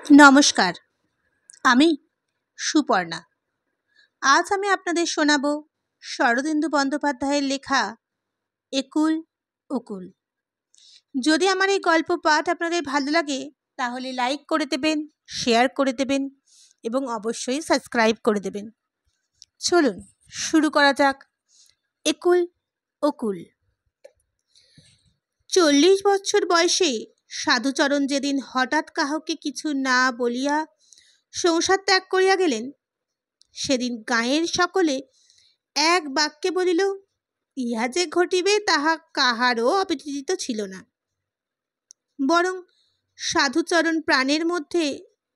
নমস্কার, আমি সুপর্ণা। আজ আমি আপনাদের শোনাব শরদিন্দু বন্দ্যোপাধ্যায়ের লেখা একুল ওকুল। যদি আমার এই গল্প পাঠ আপনাদের ভালো লাগে তাহলে লাইক করে দেবেন, শেয়ার করে দেবেন এবং অবশ্যই সাবস্ক্রাইব করে দেবেন। চলুন শুরু করা যাক। একুল ওকুল। 40 বছর বয়সে সাধুচরণ যেদিন হঠাৎ কাহকে কিছু না বলিয়া সংসার ত্যাগ করিয়া গেলেন, সেদিন গাঁয়ের সকলে এক বাক্যে বলিল, ইহা যে ঘটিবে তাহা কাহারও অবিদিত ছিল না। বরং সাধুচরণ প্রাণের মধ্যে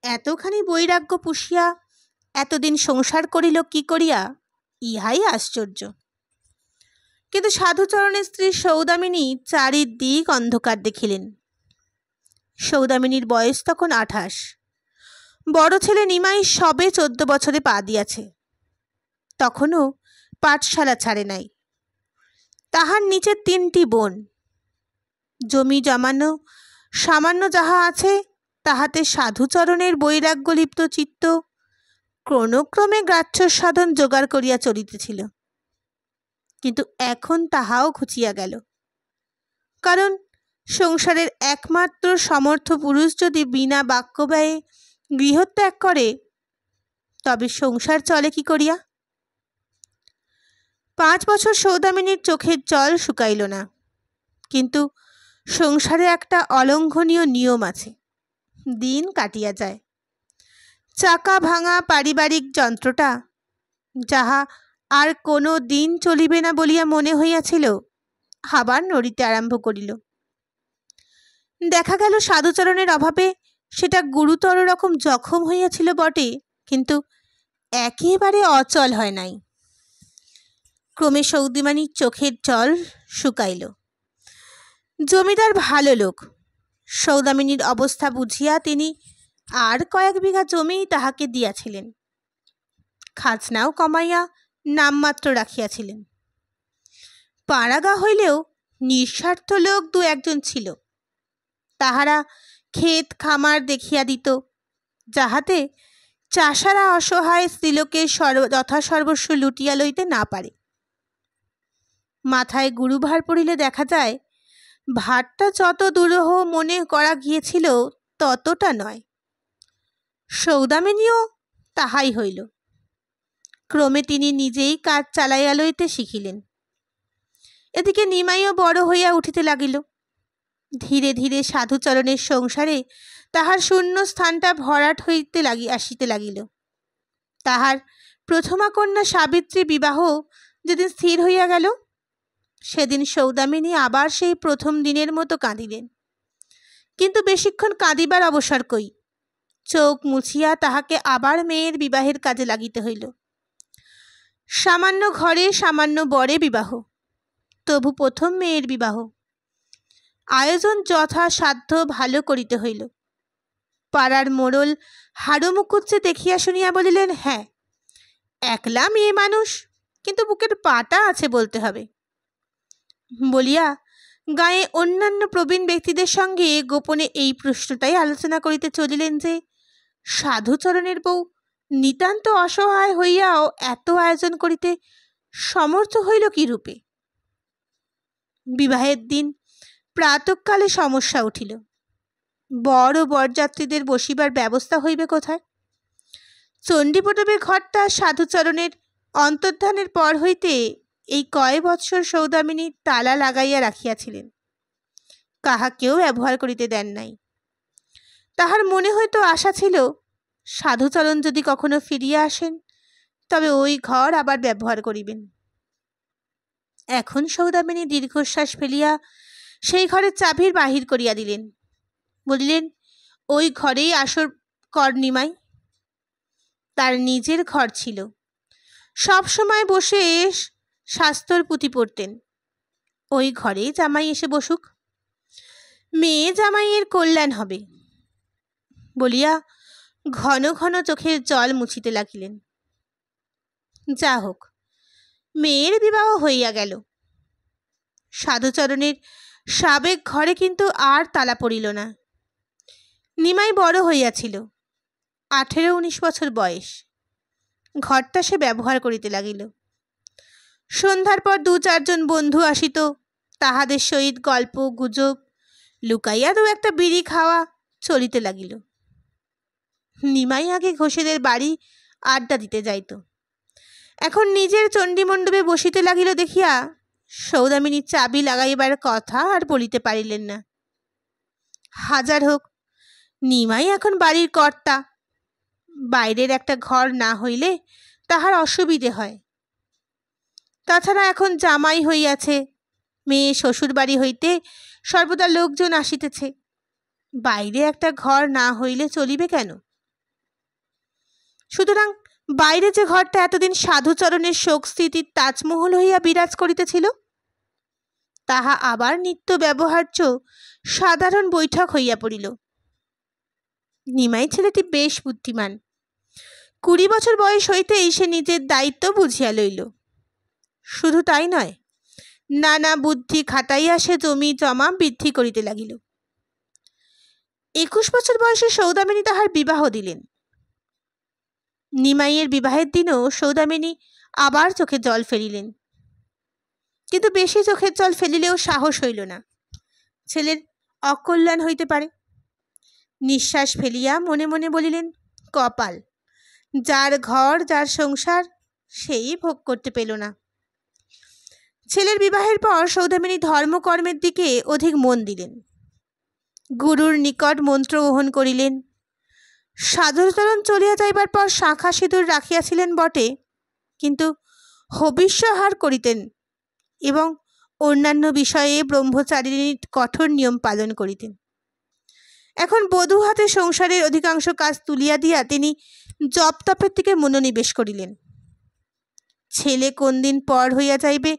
এতখানি বৈরাগ্য পুষিয়া এতদিন সংসার করিল কি করিয়া, ইহাই আশ্চর্য। কিন্তু সাধুচরণের স্ত্রী সৌদামিনী চারিদিক অন্ধকার দেখিলেন। সৌদামিনীর বয়স তখন 28। বড় ছেলে নিমাই সবে 14 বছরে পা দিয়াছে, তখনও পাঠশালা ছাড়ে নাই। তাহার নিচে 3টি বোন। জমি জমানো সামান্য যাহা আছে তাহাতে সাধুচরণের বৈরাগ্যলিপ্ত চিত্ত ক্রমক্রমে গ্রাহ্য সাধন জোগাড় করিয়া চলিতেছিল। কিন্তু এখন তাহাও ঘুচিয়া গেল। কারণ সংসারের একমাত্র সমর্থ পুরুষ যদি বিনা বাক্য ব্যয়ে গৃহত্যাগ করে, তবে সংসার চলে কি করিয়া? 5 বছর সৌদামিনীর চোখের জল শুকাইল না। কিন্তু সংসারে একটা অলঙ্ঘনীয় নিয়ম আছে, দিন কাটিয়া যায়। চাকা ভাঙা পারিবারিক যন্ত্রটা যাহা আর কোনো দিন চলিবে না বলিয়া মনে হইয়াছিল, আবার নড়িতে আরম্ভ করিল। দেখা গেল সাধুচরণের অভাবে সেটা গুরুতর রকম জখম হইয়াছিল বটে, কিন্তু একেবারে অচল হয় নাই। ক্রমে সৌদামিনীর চোখের জল শুকাইল। জমিদার ভালো লোক। সৌদামিনীর অবস্থা বুঝিয়া তিনি আর কয়েক বিঘা জমি তাহাকে দিয়াছিলেন। খাজনাও কমাইয়া নামমাত্র রাখিয়াছিলেন। পাড়াগা হইলেও নিঃস্বার্থ লোক 2-1 ছিল। তাহারা ক্ষেত খামার দেখিয়া দিত, যাহাতে চাষারা অসহায় স্ত্রীলোকের যথাসর্বস্ব লুটিয়া লইতে না পারে। মাথায় গুরুভার পড়িলে দেখা যায়, ভারটা যত দুরূহ মনে করা গিয়েছিল ততটা নয়। সৌদামিনীও তাহাই হইল। ক্রমে তিনি নিজেই কাজ চালাইয়া লইতে শিখিলেন। এদিকে নিমাইও বড় হইয়া উঠিতে লাগিল। ধীরে ধীরে সাধুচরণের সংসারে তাহার শূন্য স্থানটা ভরাট হইতে আসিতে লাগিল। তাহার প্রথমা কন্যা সাবিত্রী বিবাহ যেদিন স্থির হইয়া গেল, সেদিন সৌদামিনী আবার সেই প্রথম দিনের মতো কাঁদিলেন। কিন্তু বেশিক্ষণ কাঁদিবার অবসর কই। চোখ মুছিয়া তাহাকে আবার মেয়ের বিবাহের কাজে লাগিতে হইল। সামান্য ঘরে সামান্য বরে বিবাহ, তবু প্রথম মেয়ের বিবাহ। আয়োজন যথাসাধ্য ভালো করিতে হইল। পাড়ার মোড়ল হাড়ুমুকুচ্ছে দেখিয়া শুনিয়া বলিলেন, হ্যাঁ, একলা মেয়ে মানুষ, কিন্তু বুকের পাটা আছে বলতে হবে বলিয়া গায়ে অন্যান্য প্রবীণ ব্যক্তিদের সঙ্গে গোপনে এই প্রশ্নটাই আলোচনা করিতে চলিলেন যে, সাধুচরণের বউ নিতান্ত অসহায় হইয়াও এত আয়োজন করিতে সমর্থ হইল কি রূপে। বিবাহের দিন প্রাতঃকালে সমস্যা উঠিল। বড় বরযাত্রীদের বসিবার ব্যবস্থা হইবে কোথায়? চণ্ডীপটবের ঘরটা সাধুচরণের অন্তর্ধানের পর হইতে এই কয় বৎসর সৌদামিনী তালা লাগাইয়া রাখিয়াছিলেন। কাহাকেও ব্যবহার করিতে দেন নাই। তাহার মনে হইতো আশা ছিল, সাধুচরণ যদি কখনো ফিরিয়া আসেন তবে ওই ঘর আবার ব্যবহার করিবেন। এখন সৌদামিনী দীর্ঘশ্বাস ফেলিয়া সেই ঘরের চাবির বাহির করিয়া দিলেন। বলিলেন, ওই ঘরেই আসর কর নিমাই। তার নিজের ঘর ছিল। সব সময় বসে শাস্তর পুঁথি পড়তেন। ওই ঘরেই জামাই এসে বসুক, মেয়ে জামাইয়ের কল্যাণ হবে বলিয়া ঘন ঘন চোখের জল মুছিতে লাগিলেন। যা হোক, মেয়ের বিবাহ হইয়া গেল। সাধুচরণের সাবেক ঘরে কিন্তু আর তালা পড়িল না। নিমাই বড় হইয়াছিল, 18-19 বয়স। ঘরটা সে ব্যবহার করিতে লাগিল। সন্ধ্যার পর 2-4 জন বন্ধু আসিত, তাহাদের সহিত গল্প গুজব, লুকাইয়া 2-একটা বিড়ি খাওয়া চলিতে লাগিল। নিমাই আগে ঘোষেদের বাড়ি আড্ডা দিতে যাইত, এখন নিজের চণ্ডীমণ্ডপে বসিতে লাগিল দেখিয়া সৌদামিনী চাবি লাগাইবার কথা আর বলিতে পারিলেন না। হাজার হোক, নিমাই এখন বাড়ির কর্তা, বাইরের একটা ঘর না হইলে তাহার অসুবিধে হয়। তাছাড়া এখন জামাই হইয়াছে, মেয়ে শ্বশুর বাড়ি হইতে সর্বদা লোকজন আসিতেছে, বাইরে একটা ঘর না হইলে চলিবে কেন? সুতরাং বাইরে যে ঘরটা এতদিন সাধুচরণের শোক স্মৃতির তাজমহল হইয়া বিরাজ করিতেছিল, তাহা আবার নিত্য ব্যবহার্য সাধারণ বৈঠক হইয়া পড়িল। নিমাই ছেলেটি বেশ বুদ্ধিমান। 20 বছর বয়স হইতেই সে নিজের দায়িত্ব বুঝিয়া লইল। শুধু তাই নয়, নানা বুদ্ধি খাটাইয়া সে জমি জমা বৃদ্ধি করিতে লাগিল। 21 বছর বয়সে সৌদামিনী তাহার বিবাহ দিলেন। নিমাইয়ের বিবাহের দিনও সৌদামিনী আবার চোখে জল ফেলিলেন, কিন্তু বেশি চোখের জল ফেলিলেও সাহস হইল না, ছেলের অকল্যাণ হইতে পারে। নিঃশ্বাস ফেলিয়া মনে মনে বলিলেন, কপাল, যার ঘর যার সংসার সেই ভোগ করতে পেল না। ছেলের বিবাহের পর সৌদামিনী ধর্মকর্মের দিকে অধিক মন দিলেন। গুরুর নিকট মন্ত্র গ্রহণ করিলেন। সাধুচরণ চলিয়া যাইবার পর শাঁখা সিঁদুর রাখিয়াছিলেন বটে, কিন্তু হবিষ্যাহার করিতেন এবং অন্যান্য বিষয়ে ব্রহ্মচারিণীর কঠোর নিয়ম পালন করিতেন। এখন বধূ হাতে সংসারের অধিকাংশ কাজ তুলিয়া দিয়া তিনি জপ তপের দিকে মনোনিবেশ করিলেন। ছেলে কোন দিন পর হইয়া যাইবে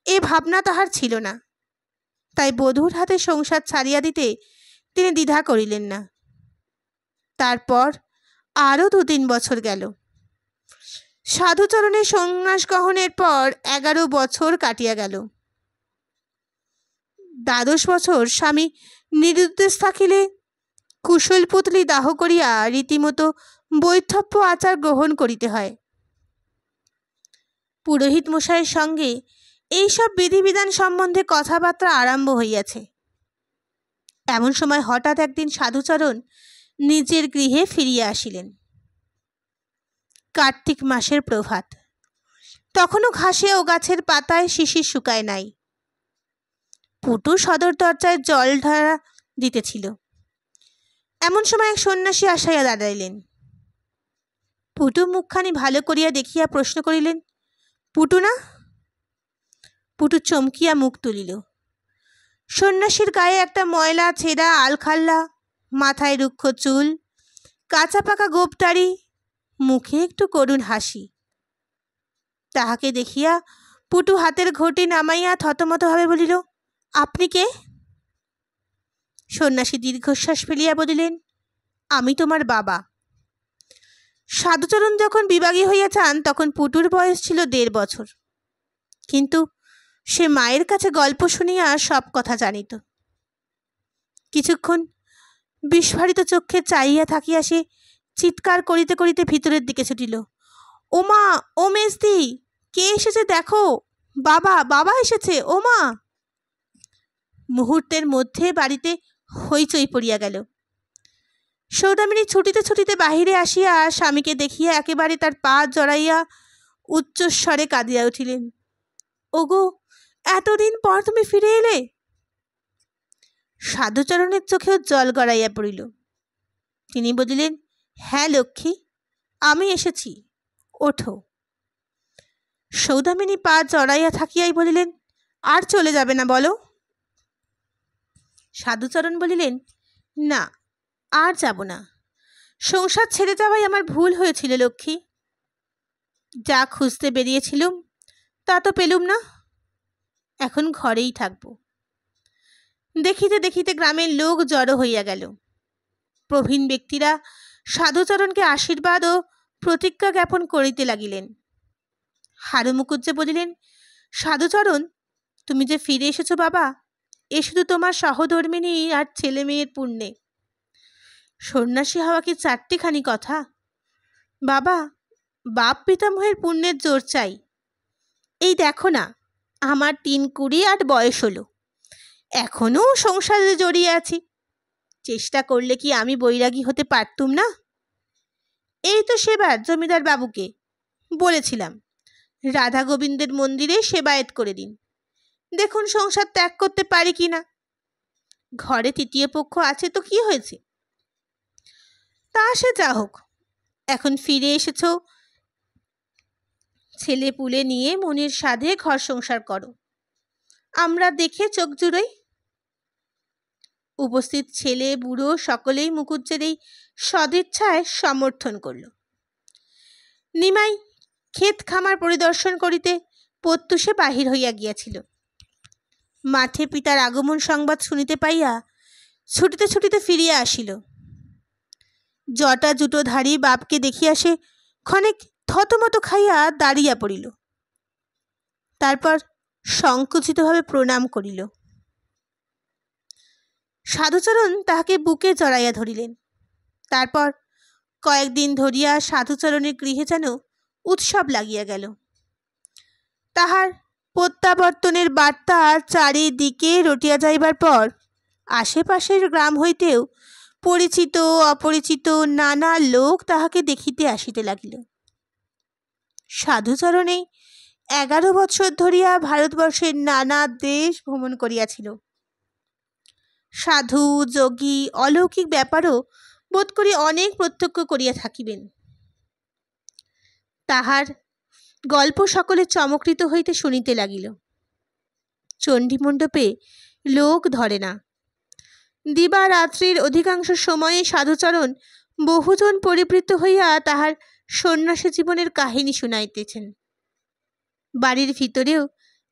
এ ভাবনা তাহার ছিল না, তাই বধূর হাতে সংসার ছাড়িয়া দিতে তিনি দ্বিধা করিলেন না। তারপর আরও 2-3 বছর গেল। সাধুচরণের সন্ন্যাস গ্রহণের পর 11 বছর কাটিয়া গেল। 12 বছর স্বামী নিরুদ্দেশ থাকিলে কুশল পুতলি দাহ করিয়া রীতিমতো বৈধব্য আচার গ্রহণ করিতে হয়। পুরোহিত মশাইয়ের সঙ্গে এইসব বিধিবিধান সম্বন্ধে কথাবার্তা আরম্ভ হইয়াছে। এমন সময় হঠাৎ একদিন সাধুচরণ নিজের গৃহে ফিরিয়া আসিলেন। কার্তিক মাসের প্রভাত, তখনও ঘাসে ও গাছের পাতায় শিশির শুকায় নাই। পুটু সদর দরজায় জল ঢালা দিতেছিল। এমন সময় এক সন্ন্যাসী আসিয়া দাঁড়াইলেন। পুটু মুখখানি ভালো করিয়া দেখিয়া প্রশ্ন করিলেন, পুটু না? পুটু চমকিয়া মুখ তুলিল। সন্ন্যাসীর গায়ে একটা ময়লা ছেঁড়া আলখাল্লা, মাথায় রুক্ষ চুল, কাঁচা পাকা গোপদাড়ি, মুখে একটু করুণ হাসি। তাহাকে দেখিয়া পুটু হাতের ঘটি নামাইয়া থতমতভাবে বলিল, আপনি কে? সন্ন্যাসী দীর্ঘশ্বাস ফেলিয়া বলিলেন, আমি তোমার বাবা। সাধুচরণ যখন বিভাগী হইয়া যান তখন পুটুর বয়স ছিল 1.5 বছর, কিন্তু সে মায়ের কাছে গল্প শুনিয়া সব কথা জানিত। কিছুক্ষণ বিস্ফারিত চক্ষে চাইয়া থাকিয়া সে চিৎকার করিতে করিতে ভিতরের দিকে ছুটিল, ও মা, ও মেজদি, কে এসেছে দেখো, বাবা, বাবা এসেছে, ও মা। মুহূর্তের মধ্যে বাড়িতে হইচই পড়িয়া গেল। সৌদামিনী ছুটিতে ছুটিতে বাহিরে আসিয়া স্বামীকে দেখিয়া একেবারে তার পা জড়াইয়া উচ্চস্বরে কাঁদিয়া উঠিলেন, ওগো, এতদিন পর তুমি ফিরে এলে। সাধুচরণের চোখেও জল গড়াইয়া পড়িল। তিনি বলিলেন, হ্যাঁ লক্ষ্মী, আমি এসেছি, ওঠো। সৌদামিনী পা জড়াইয়া থাকিয়াই বলিলেন, আর চলে যাবে না বলো? সাধুচরণ বলিলেন, না, আর যাব না। সংসার ছেড়ে যাওয়াই আমার ভুল হয়েছিল লক্ষ্মী। যা খুঁজতে বেরিয়েছিলুম তা তো পেলুম না, এখন ঘরেই থাকব। দেখিতে দেখিতে গ্রামের লোক জড়ো হইয়া গেল। প্রবীণ ব্যক্তিরা সাধুচরণকে আশীর্বাদ ও প্রতিজ্ঞা জ্ঞাপন করিতে লাগিলেন। হারু মুকুজ্জে বলিলেন, সাধুচরণ, তুমি যে ফিরে এসেছো বাবা, এ শুধু তোমার সহধর্মিনী আর ছেলে মেয়ের পুণ্যে। সন্ন্যাসী হওয়া কি 4টিখানি কথা? বাবা, বাপ পিতামহের পুণ্যের জোর চাই। এই দেখো না, আমার 3-28 বয়স হলো, এখনো সংসারে জড়িয়ে আছি। চেষ্টা করলে কি আমি বৈরাগী হতে পারতুম না? এই তো সেবার জমিদার বাবুকে বলেছিলাম রাধা গোবিন্দের মন্দিরে সেবায়েত করে দিন, দেখুন সংসার ত্যাগ করতে পারি কিনা। ঘরে তৃতীয় পক্ষ আছে তো কি হয়েছে? তা সে যা হোক, এখন ফিরে এসেছ, ছেলে পুলে নিয়ে মনের সাধে ঘর সংসার করো, আমরা দেখে চোখ জুড়োই। উপস্থিত ছেলে বুড়ো সকলেই মুকুজ্জের এই সদিচ্ছায় সমর্থন করল। নিমাই ক্ষেত খামার পরিদর্শন করিতে প্রত্যুষে বাহির হইয়া গিয়াছিল। মাঠে পিতার আগমন সংবাদ শুনিতে পাইয়া ছুটিতে ছুটিতে ফিরিয়া আসিল। জটা জুটোধারী বাপকে দেখিয়া সে ক্ষণিক থতমত খাইয়া দাঁড়িয়া পড়িল, তারপর সংকুচিতভাবে প্রণাম করিল। সাধুচরণ তাহাকে বুকে জড়াইয়া ধরিলেন। তারপর কয়েকদিন ধরিয়া সাধুচরণের গৃহে যেন উৎসব লাগিয়া গেল। তাহার প্রত্যাবর্তনের বার্তা চারিদিকে রটিয়া যাইবার পর আশেপাশের গ্রাম হইতেও পরিচিত অপরিচিত নানা লোক তাহাকে দেখিতে আসিতে লাগিল। সাধুচরণ এই 11 বৎসর ধরিয়া ভারতবর্ষের নানা দেশ ভ্রমণ করিয়াছিল। সাধু যোগী অলৌকিক ব্যাপারও বোধ করি অনেক প্রত্যক্ষ করিয়া থাকিবেন। তাহার গল্প সকলে চমকৃত হইতে শুনিতে লাগিল। চণ্ডীমণ্ডপে লোক ধরে না। দিবা রাত্রির অধিকাংশ সময়ে সাধুচরণ বহুজন পরিবৃত্ত হইয়া তাহার সন্ন্যাসী জীবনের কাহিনী শুনাইতেছেন। বাড়ির ভিতরেও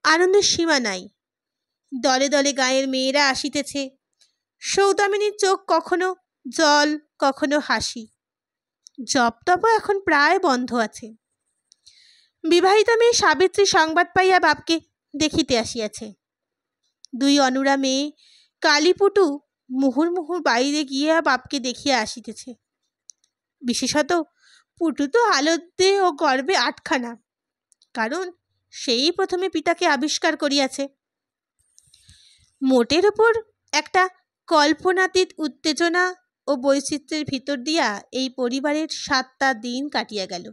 আনন্দের সীমা নাই। দলে দলে গায়ের মেয়েরা আসিতেছে। সৌদামিনীর চোখ কখনো জল কখনো হাসি। জপ তপ এখন প্রায় বন্ধ আছে। বিবাহিতা মেয়ে সাবিত্রী সংবাদ পাইয়া বাপকে দেখিতে আসিয়াছে। 2 অনুরা মেয়ে কালীপুটু মুহুর্মুহু বাইরে গিয়া বাপকে দেখিয়া আসিতেছে। বিশেষত পুটু তো আলতে ও গর্বে 8খানা, কারণ সেই প্রথমে পিতাকে আবিষ্কার করিয়াছে। মোটের ওপর একটা কল্পনাতীত উত্তেজনা ও বৈচিত্র্যের ভিতর দিয়া এই পরিবারের 7টা দিন কাটিয়া গেল।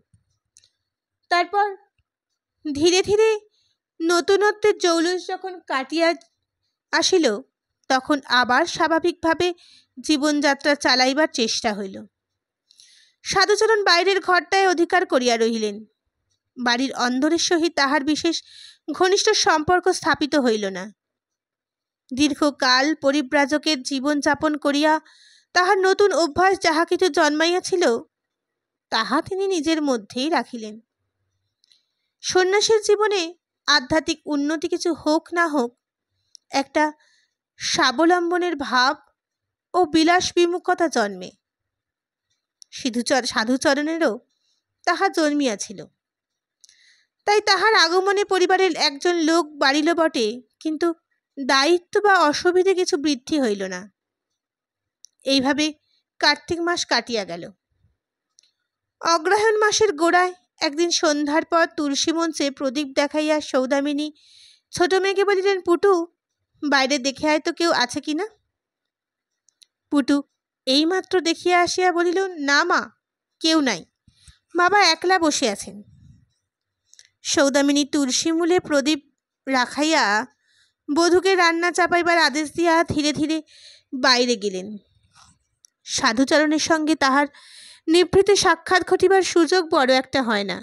তারপর ধীরে ধীরে নতুনত্বের জৌলুস যখন কাটিয়া আসিল, তখন আবার স্বাভাবিকভাবে জীবনযাত্রা চালাইবার চেষ্টা হইল। সাধুচরণ বাইরের ঘরটায় অধিকার করিয়া রহিলেন। বাড়ির অন্দরের সহিত তাহার বিশেষ ঘনিষ্ঠ সম্পর্ক স্থাপিত হইল না। দীর্ঘকাল পরিব্রাজকের জীবন যাপন করিয়া তাহার নতুন অভ্যাস যাহা কিছু জন্মাইয়াছিল, তাহা তিনি নিজের মধ্যেই রাখিলেন। সন্ন্যাসীর জীবনে আধ্যাত্মিক উন্নতি কিছু হোক না হোক, একটা স্বাবলম্বনের ভাব ও বিলাস বিমুখতা জন্মে। সাধুচরণেরও তাহা জন্মিয়াছিল। তাই তাহার আগমনে পরিবারের একজন লোক বাড়িল বটে, কিন্তু দায়িত্ব বা অসুবিধে কিছু বৃদ্ধি হইল না। এইভাবে কার্তিক মাস কাটিয়া গেল। অগ্রহায়ণ মাসের গোড়ায় একদিন সন্ধ্যার পর তুলসী মঞ্চে প্রদীপ দেখাইয়া সৌদামিনী ছোট মেয়েকে বলিলেন, পুটু, বাইরে দেখে আয় তো কেউ আছে কিনা। পুটু এইমাত্র দেখিয়া আসিয়া বলিল, না মা, কেউ নাই, বাবা একলা বসে আছেন। সৌদামিনী তুলসী মূলে প্রদীপ রাখাইয়া বধূকে রান্না চাপাইবার আদেশ দিয়া ধীরে ধীরে বাইরে গেলেন। সাধুচরণের সঙ্গে তাহার নিভৃতে সাক্ষাৎ ঘটিবার সুযোগ বড় একটা হয় না।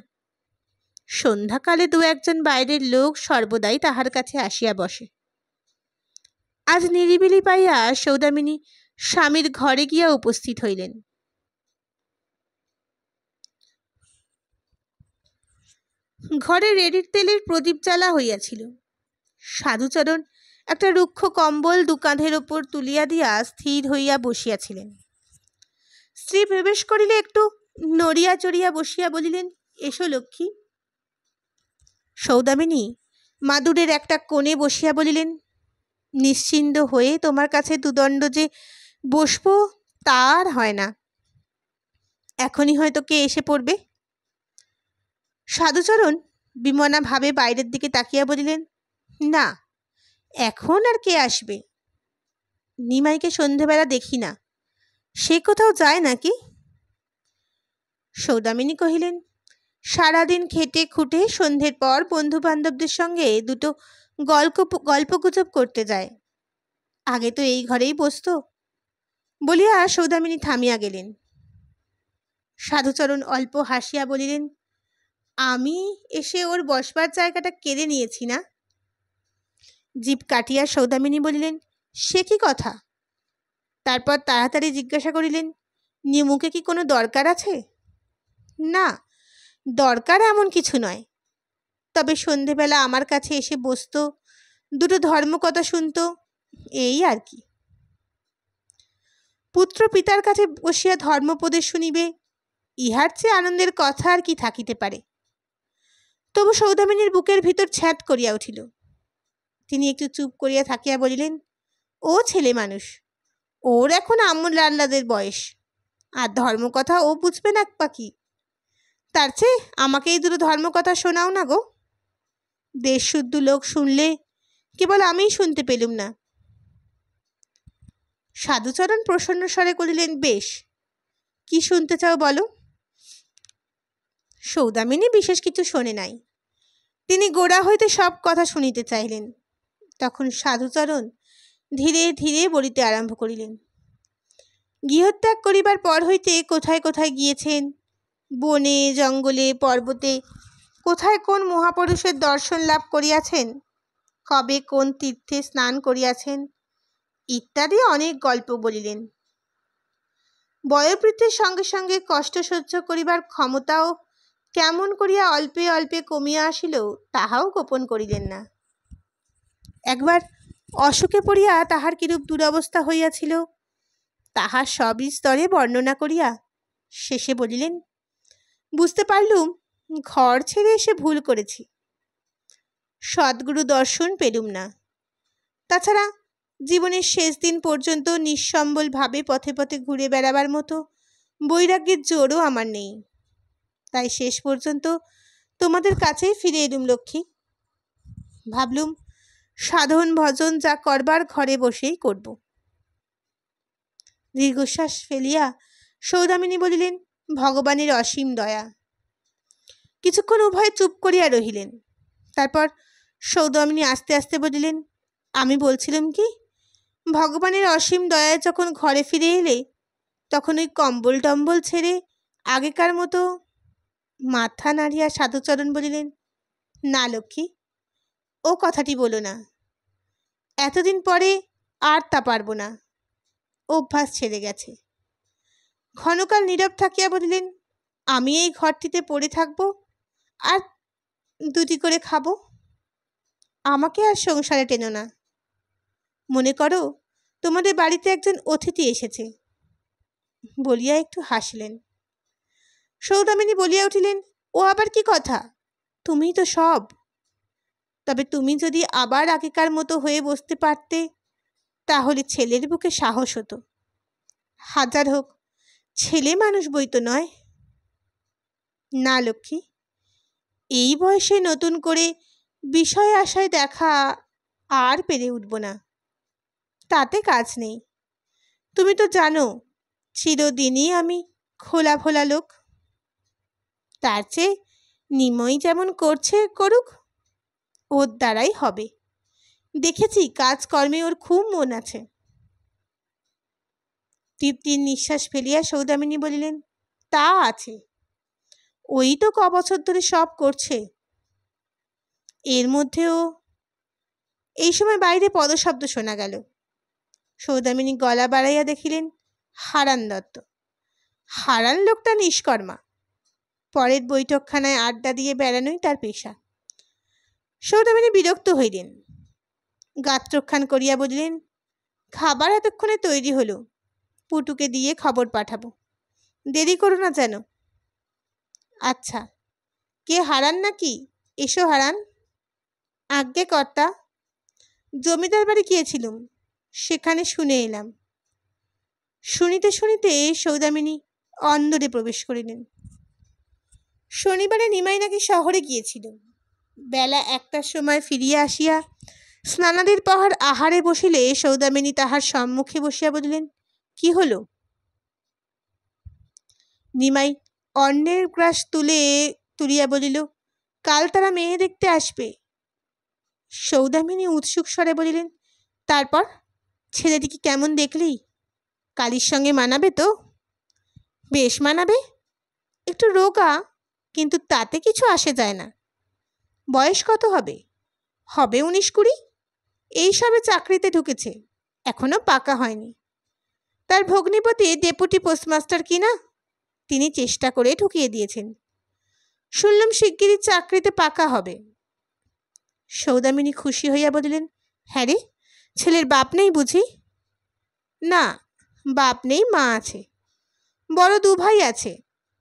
সন্ধ্যাকালে 2-1জন বাইরের লোক সর্বদাই তাহার কাছে আসিয়া বসে। আজ নিরিবিলি পাইয়া সৌদামিনী স্বামীর ঘরে গিয়া উপস্থিত হইলেন। ঘরে রেডির তেলের প্রদীপ জ্বালা হইয়াছিল। সাধুচরণ একটা রুক্ষ কম্বল 2 কাঁধের ওপর তুলিয়া দিয়া স্থির হইয়া বসিয়াছিলেন। স্ত্রী প্রবেশ করিলে একটু নড়িয়া চড়িয়া বসিয়া বলিলেন, এসো লক্ষ্মী। সৌদামিনী মাদুরের একটা কোণে বসিয়া বলিলেন, নিশ্চিন্ত হয়ে তোমার কাছে 2 দণ্ড যে বসবো তার হয় না। এখনই হয়তো কে এসে পড়বে। সাধুচরণ বিমনা ভাবে বাইরের দিকে তাকিয়া বলিলেন, না, এখন আর কে আসবে? নিমাইকে সন্ধেবেলা দেখি না, সে কোথাও যায় নাকি? সৌদামিনী কহিলেন, সারাদিন খেটে খুঁটে সন্ধ্যের পর বন্ধু বান্ধবদের সঙ্গে দুটো গল্পগুজব করতে যায়। আগে তো এই ঘরেই বসত। বলিয়া সৌদামিনী থামিয়া গেলেন। সাধুচরণ অল্প হাসিয়া বলিলেন, আমি এসে ওর বসবার জায়গাটা কেড়ে নিয়েছি না? জিভ কাটিয়া সৌদামিনী বলিলেন, সে কি কথা? তারপর তাড়াতাড়ি জিজ্ঞাসা করিলেন, নিমুকে কি কোনো দরকার আছে? না, দরকার এমন কিছু নয়, তবে সন্ধেবেলা আমার কাছে এসে বসতো, দুটো ধর্মকথা শুনত, এই আর কি। পুত্র পিতার কাছে বসিয়া ধর্মোপদেশ শুনিবে, ইহার চেয়ে আনন্দের কথা আর কি থাকিতে পারে? তবু সৌদামিনীর বুকের ভিতর ছ্যাঁত করিয়া উঠিল। তিনি একটু চুপ করিয়া থাকিয়া বলিলেন, ও ছেলে মানুষ, ওর এখন আমল আহ্লাদের বয়স, আর ধর্মকথা ও বুঝবে না পাকি? তার চেয়ে আমাকে এই দুটো ধর্মকথা শোনাও না গো। দেশ শুদ্ধ লোক শুনলে, কেবল আমিই শুনতে পেলুম না। সাধুচরণ প্রসন্ন স্বরে করিলেন, বেশ, কি শুনতে চাও বলো। সৌদামিনী বিশেষ কিছু শোনে নাই, তিনি গোড়া হইতে সব কথা শুনিতে চাইলেন। তখন সাধুচরণ ধীরে ধীরে বলিতে আরম্ভ করিলেন। গৃহত্যাগ করিবার পর হইতে কোথায় কোথায় গিয়েছেন, বনে জঙ্গলে পর্বতে কোথায় কোন মহাপুরুষের দর্শন লাভ করিয়াছেন, কবে কোন তীর্থে স্নান করিয়াছেন, ইত্যাদি অনেক গল্প বলিলেন। বয়োবৃদ্ধির সঙ্গে সঙ্গে কষ্ট সহ্য করিবার ক্ষমতাও কেমন করিয়া অল্পে অল্পে কমিয়া আসিল, তাহাও গোপন করিলেন না। একবার অসুখে পড়িয়া তাহার কিরূপ দুরবস্থা হইয়াছিল, তাহার সবিস্তরে বর্ণনা করিয়া শেষে বলিলেন, বুঝতে পারলুম ঘর ছেড়ে এসে ভুল করেছি, সদ্গুরু দর্শন পেলুম না। তাছাড়া জীবনের শেষ দিন পর্যন্ত নিঃসম্বল ভাবে পথে পথে ঘুরে বেড়াবার মতো বৈরাগ্যের জোরও আমার নেই। তাই শেষ পর্যন্ত তোমাদের কাছেই ফিরে এলুম লক্ষ্মী। ভাবলুম সাধন ভজন যা করবার ঘরে বসেই করব। দীর্ঘশ্বাস ফেলিয়া সৌদামিনী বলিলেন, ভগবানের অসীম দয়া। কিছুক্ষণ উভয়ে চুপ করিয়া রহিলেন। তারপর সৌদামিনী আস্তে আস্তে বলিলেন, আমি বলছিলাম কি, ভগবানের অসীম দয়ায় যখন ঘরে ফিরে এলে, তখন ওই কম্বল টম্বল ছেড়ে আগেকার মতো। মাথা নাড়িয়া সাধুচরণ বলিলেন, না লক্ষ্মী, ও কথাটি বলো না। এতদিন পরে আর তা পারব না, অভ্যাস ছেড়ে গেছে। ক্ষণকাল নীরব থাকিয়া বলিলেন, আমি এই ঘরটিতে পড়ে থাকব, আর দুটি করে খাবো। আমাকে আর সংসারে টেনো না। মনে করো তোমাদের বাড়িতে একজন অতিথি এসেছে। বলিয়া একটু হাসলেন। সৌদামিনী বলিয়া উঠিলেন, ও আবার কি কথা, তুমিই তো সব। তবে তুমি যদি আবার আগেকার মতো হয়ে বসতে পারতে, তাহলে ছেলের বুকে সাহস হতো। হাজার হোক, ছেলে মানুষ বই তো নয়। না লক্ষ্মী, এই বয়সে নতুন করে বিষয় আশায় দেখা আর পেরে উঠব না, তাতে কাজ নেই। তুমি তো জানো চিরদিনই আমি খোলা ভোলা লোক। তার চেয়ে নিমই যেমন করছে করুক, ওর দ্বারাই হবে। দেখেছি কাজকর্মে ওর খুব মন আছে। তৃপ্তির নিঃশ্বাস ফেলিয়া সৌদামিনী বলিলেন, তা আছে, ওই তো কবছর ধরে সব করছে। এর মধ্যেও। এই সময় বাইরে পদশব্দ শোনা গেল। সৌদামিনী গলা বাড়াইয়া দেখিলেন হারান দত্ত। হারান লোকটা নিষ্কর্মা, পরের বৈঠকখানায় আড্ডা দিয়ে বেড়ানোই তার পেশা। সৌদামিনী বিরক্ত হইলেন, গাত্রোত্থান করিয়া বলিলেন, খাবার এতক্ষণে তৈরি হলো, পুটুকে দিয়ে খবর পাঠাবো, দেরি করো না যেন। আচ্ছা, কে হারান নাকি? এসো হারান। আজ্ঞে কর্তা, জমিদার বাড়ি গিয়েছিলুম, সেখানে শুনে এলাম। শুনিতে শুনিতে সৌদামিনী অন্দরে প্রবেশ করিলেন। শনিবারে নিমাই নাকি শহরে গিয়েছিল। বেলা 1টার সময় ফিরিয়া আসিয়া স্নানাদির পর আহারে বসিলে সৌদামিনী তাহার সম্মুখে বসিয়া বলিলেন, কি হলো? নিমাই অন্নের গ্রাস তুলিয়া বলিল, কাল তারা মেয়ে দেখতে আসবে। সৌদামিনী উৎসুক স্বরে বলিলেন, তারপর ছেলেটিকে কেমন দেখলি? কালীর সঙ্গে মানাবে তো? বেশ মানাবে, একটু রোগা, কিন্তু তাতে কিছু আসে যায় না। বয়স কত হবে? হবে 19-20। এই সবে চাকরিতে ঢুকেছে, এখনো পাকা হয়নি। তার ভগ্নিপতি ডেপুটি পোস্টমাস্টার কিনা, তিনি চেষ্টা করে ঢুকিয়ে দিয়েছেন। শুনলাম শিগগিরই চাকরিতে পাকা হবে। সৌদামিনী খুশি হইয়া বলিলেন, হ্যাঁ রে, ছেলের বাপ নেই বুঝি? না, বাপ নেই, মা আছে। বড় 2 ভাই আছে,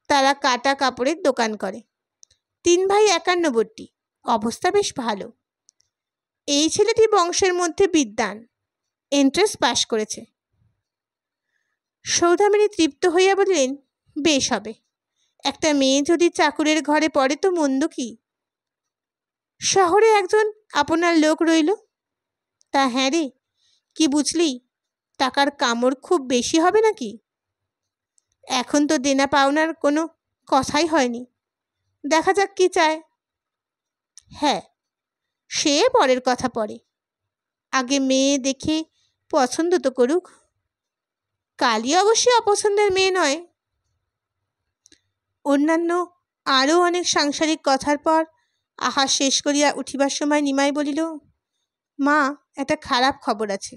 তারা কাটা কাপড়ের দোকান করে। 3 ভাই 51বর্তী, অবস্থা বেশ ভালো। এই ছেলেটি বংশের মধ্যে বিদ্বান, এন্ট্রান্স পাশ করেছে। সৌদামিনী তৃপ্ত হইয়া বলিলেন, বেশ হবে, একটা মেয়ে যদি চাকুরের ঘরে পড়ে তো মন্দ কি? শহরে একজন আপনার লোক রইল। তা হ্যাঁ রে, কি বুঝলি, টাকার কামড় খুব বেশি হবে নাকি? এখন তো দেনা পাওনার কোনো কথাই হয়নি, দেখা যাক কি চায়। হ্যাঁ, সে পরের কথা পরে, আগে মেয়ে দেখে পছন্দ তো করুক। কালী অবশ্যই অপছন্দের মেয়ে নয়। অন্যান্য আরও অনেক সাংসারিক কথার পর আহার শেষ করিয়া উঠিবার সময় নিমাই বলিল, মা, একটা খারাপ খবর আছে।